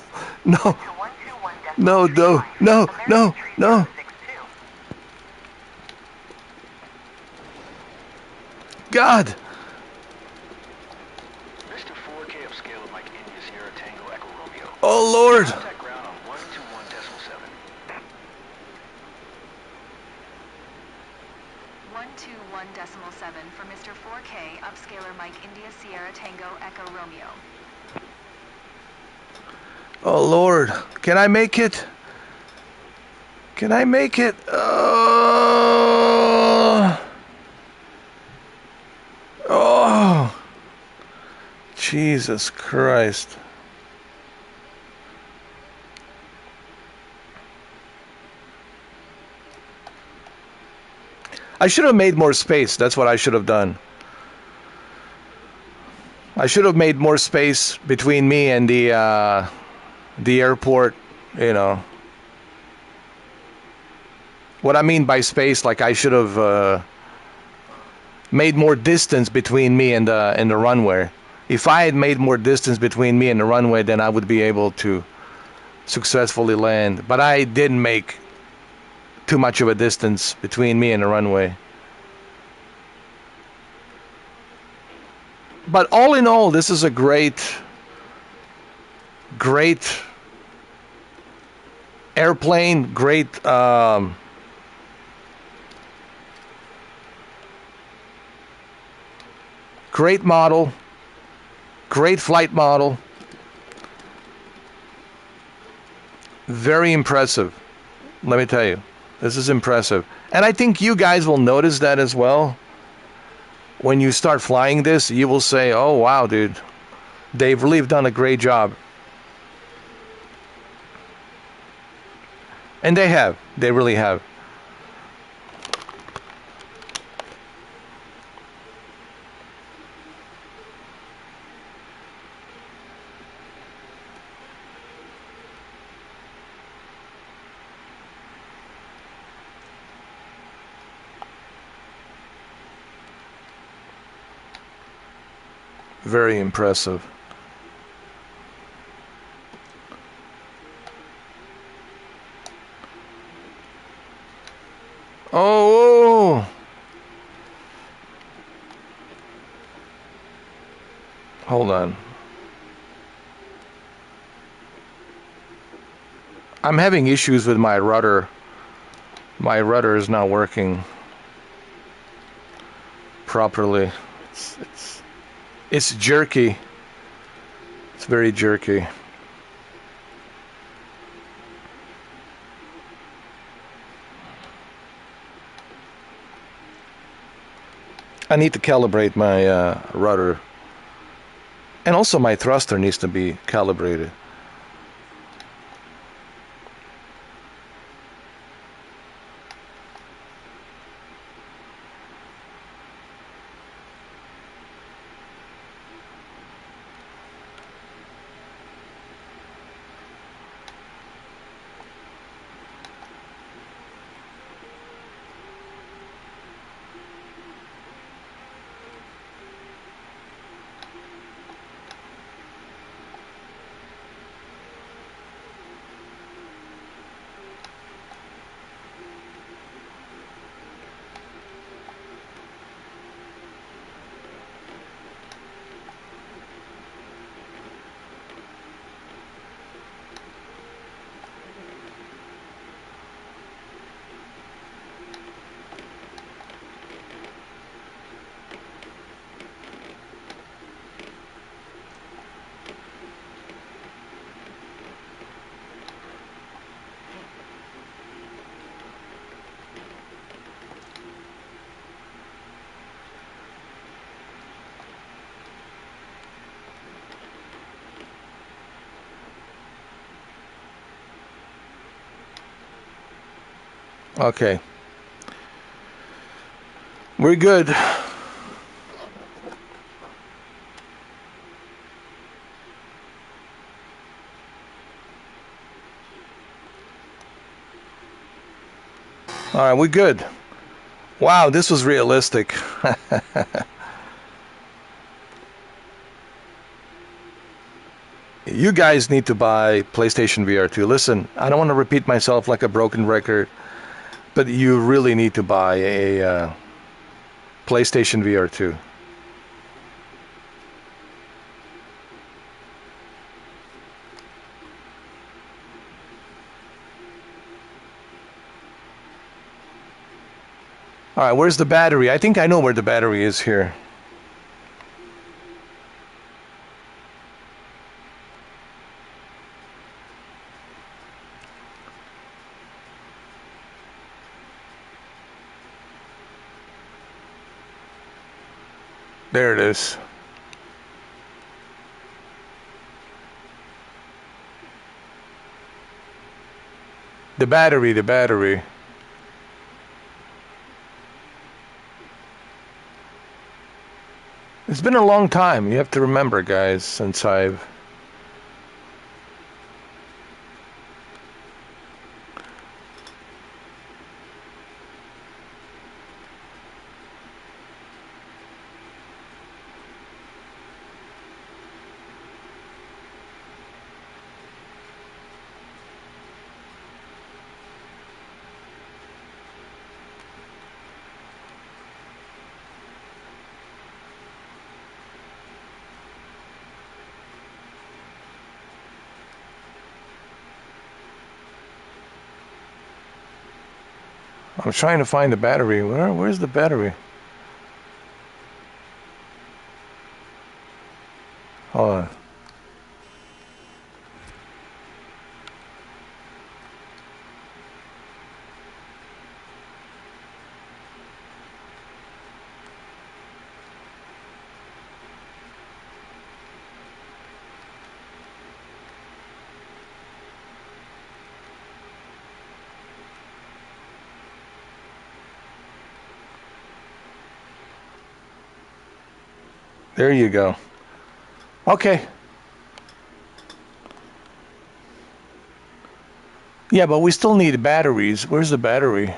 No! No! No! No! No! No! God! Mr. 4K upscale of Mike India Sierra Tango Echo Romeo. Oh Lord! Contact ground on 121.7. 121.7 for Mr. 4K upscaler Mike India Sierra Tango Echo Romeo. Oh Lord! Can I make it? Can I make it? Oh! Jesus Christ! I should have made more space. That's what I should have done. I should have made more space between me and the airport, you know. What I mean by space, like I should have made more distance between me and the runway. If I had made more distance between me and the runway, then I would be able to successfully land. But I didn't make too much of a distance between me and the runway. But all in all, this is a great airplane, great great model, great flight model, very impressive. Let me tell you, this is impressive. And I think you guys will notice that as well. When you start flying this, you will say, oh wow, dude, they've really done a great job. And they have. They really have. Very impressive. Oh! Hold on. I'm having issues with my rudder. My rudder is not working properly. It's jerky. It's very jerky. I need to calibrate my rudder. And also my thruster needs to be calibrated. Okay. We're good. All right, we're good. Wow, this was realistic. You guys need to buy PlayStation VR 2. Listen, I don't want to repeat myself like a broken record, but you really need to buy a PlayStation VR 2. All right, where's the battery? I think I know where the battery is here. There it is. The battery. It's been a long time, you have to remember, guys, since I've... I'm trying to find the battery. Where's the battery? Hold on. There you go. Okay. Yeah, but we still need batteries. Where's the battery?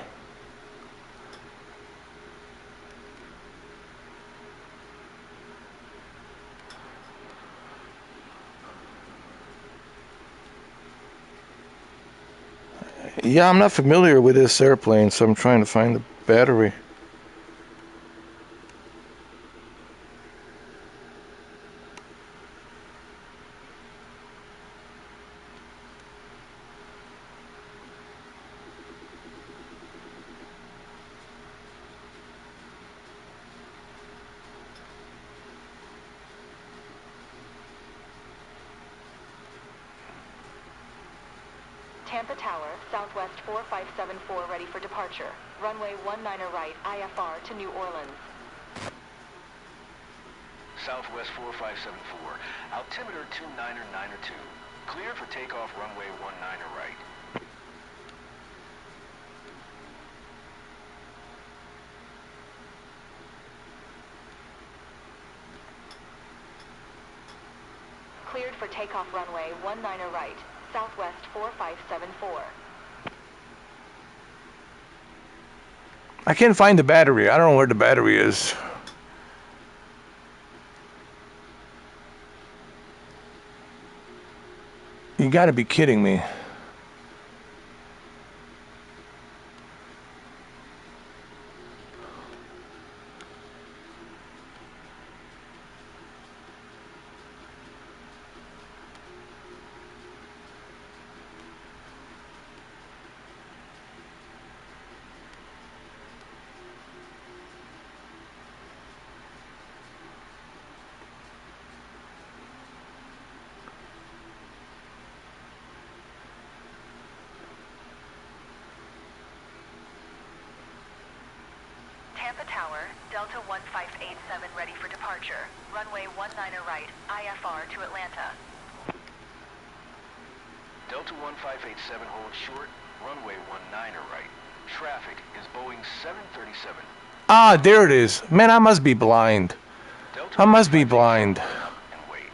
Yeah, I'm not familiar with this airplane, so I'm trying to find the battery. Tampa Tower, Southwest 4574 ready for departure. Runway 19 right, IFR to New Orleans. Southwest 4574, altimeter 2992. Cleared for takeoff runway 19 right. Cleared for takeoff runway 19 right, Southwest 4574. I can't find the battery. I don't know where the battery is. You gotta be kidding me. Tampa Tower, Delta 1587 ready for departure. Runway 19 right, IFR to Atlanta. Delta 1587 hold short, runway 19 right. Traffic is Boeing 737. Ah, there it is. Man, I must be blind. Delta I must be blind. and wait.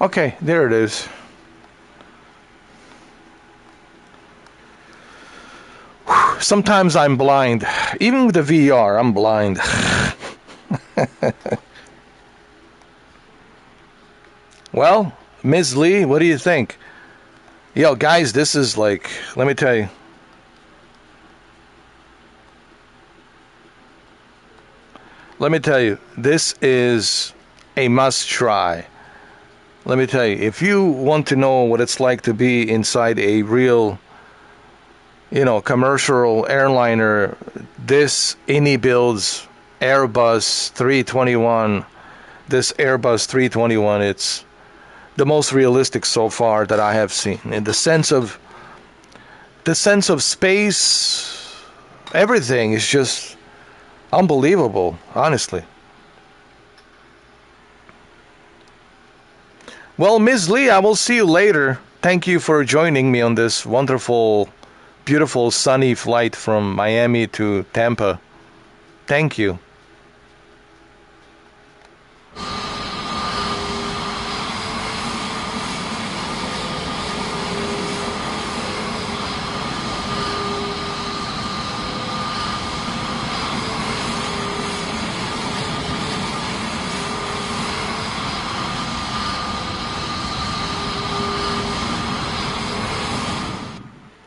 Okay, there it is. Whew, sometimes I'm blind. Even with the VR, I'm blind. Well, Ms. Lee, what do you think? Yo, guys, this is like, let me tell you. Let me tell you, this is a must try. Let me tell you, if you want to know what it's like to be inside a real, commercial airliner, this INI builds Airbus 321, this Airbus 321, it's the most realistic so far that I have seen. In the sense of space, everything is just unbelievable, honestly. Well, Ms. Lee, I will see you later. Thank you for joining me on this wonderful, beautiful, sunny flight from Miami to Tampa. Thank you.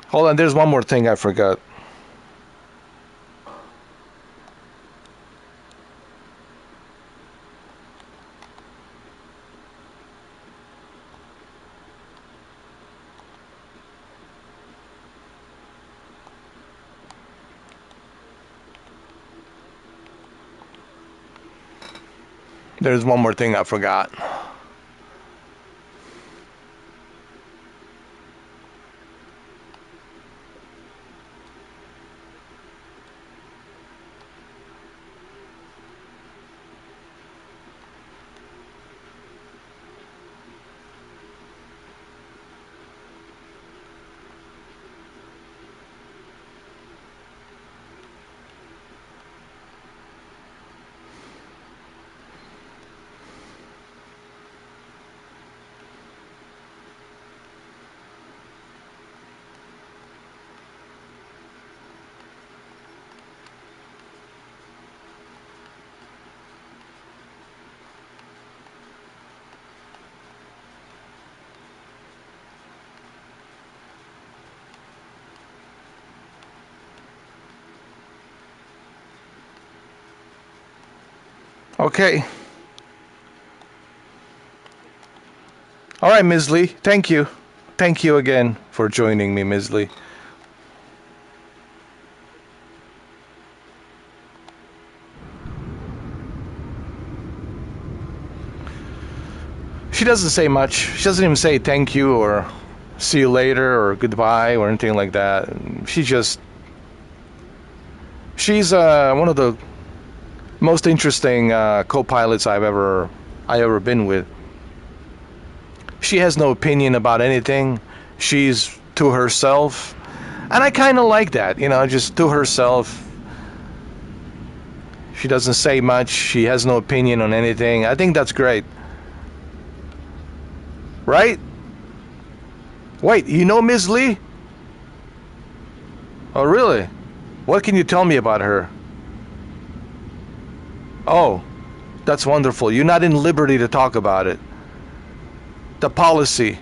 Hold on, there's one more thing I forgot. There's one more thing I forgot. Okay. All right, Ms. Lee. Thank you. Thank you again for joining me, Ms. Lee. She doesn't say much. She doesn't even say thank you or see you later or goodbye or anything like that. She's one of the most interesting co-pilots I ever been with. She has no opinion about anything. She's to herself, and I kind of like that, just to herself. She doesn't say much. She has no opinion on anything. I think that's great. Right? Wait, you know Ms. Lee? Oh, really? What can you tell me about her? Oh, that's wonderful. You're not in liberty to talk about it. The policy.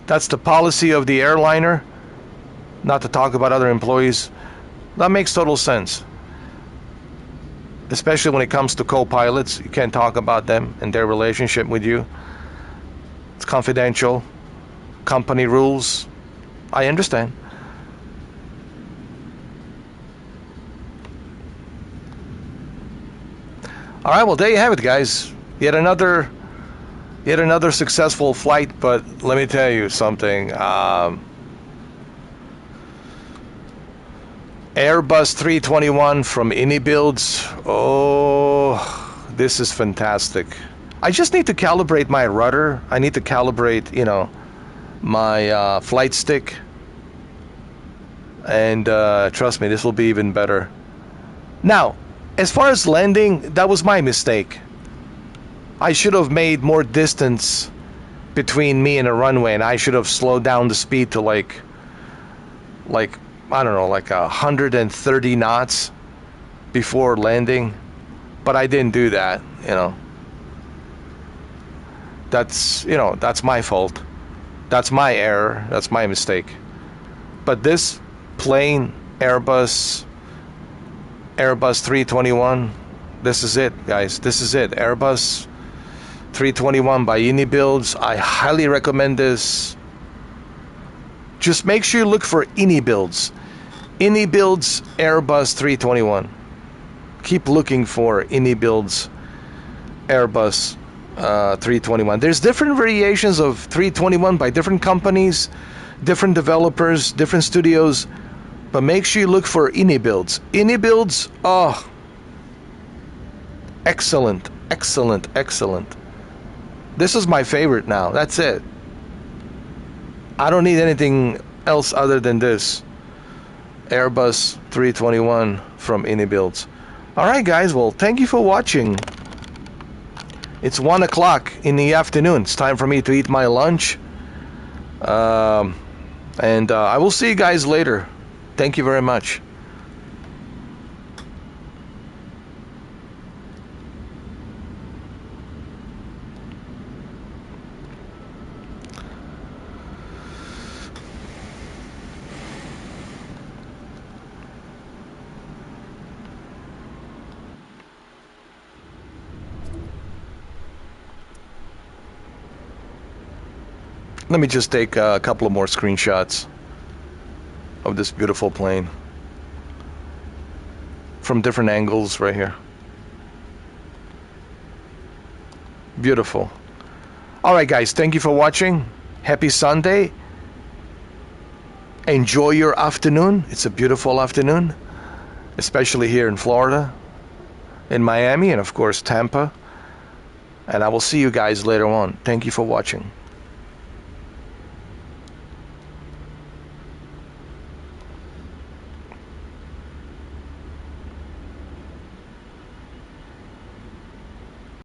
That's the policy of the airliner, not to talk about other employees. That makes total sense. Especially when it comes to co-pilots, you can't talk about them and their relationship with you. It's confidential. Company rules. I understand. All right, well, there you have it, guys. Yet another successful flight, but let me tell you something. Airbus 321 from Builds. Oh, this is fantastic. I just need to calibrate my rudder. I need to calibrate, my flight stick. And trust me, this will be even better. Now, as far as landing, that was my mistake. I should have made more distance between me and the runway, and I should have slowed down the speed to like I don't know, like 130 knots before landing, but I didn't do that. That's my fault. That's my error. That's my mistake. But this plane, Airbus 321, this is it, guys. This is it. Airbus 321 by Builds. I highly recommend this. Just make sure you look for Builds. Builds Airbus 321. Keep looking for Builds Airbus 321. There's different variations of 321 by different companies, different developers, different studios, but make sure you look for Builds. Builds, oh, excellent, excellent, excellent. This is my favorite now. That's it. I don't need anything else other than this. Airbus 321 from Builds. Alright guys, well, thank you for watching. It's 1 o'clock in the afternoon. It's time for me to eat my lunch. And I will see you guys later. Thank you very much. Let me just take a couple of more screenshots of this beautiful plane from different angles right here. Beautiful. Alright guys, thank you for watching. Happy Sunday. Enjoy your afternoon. It's a beautiful afternoon, especially here in Florida, in Miami, and of course Tampa. And I will see you guys later on. Thank you for watching.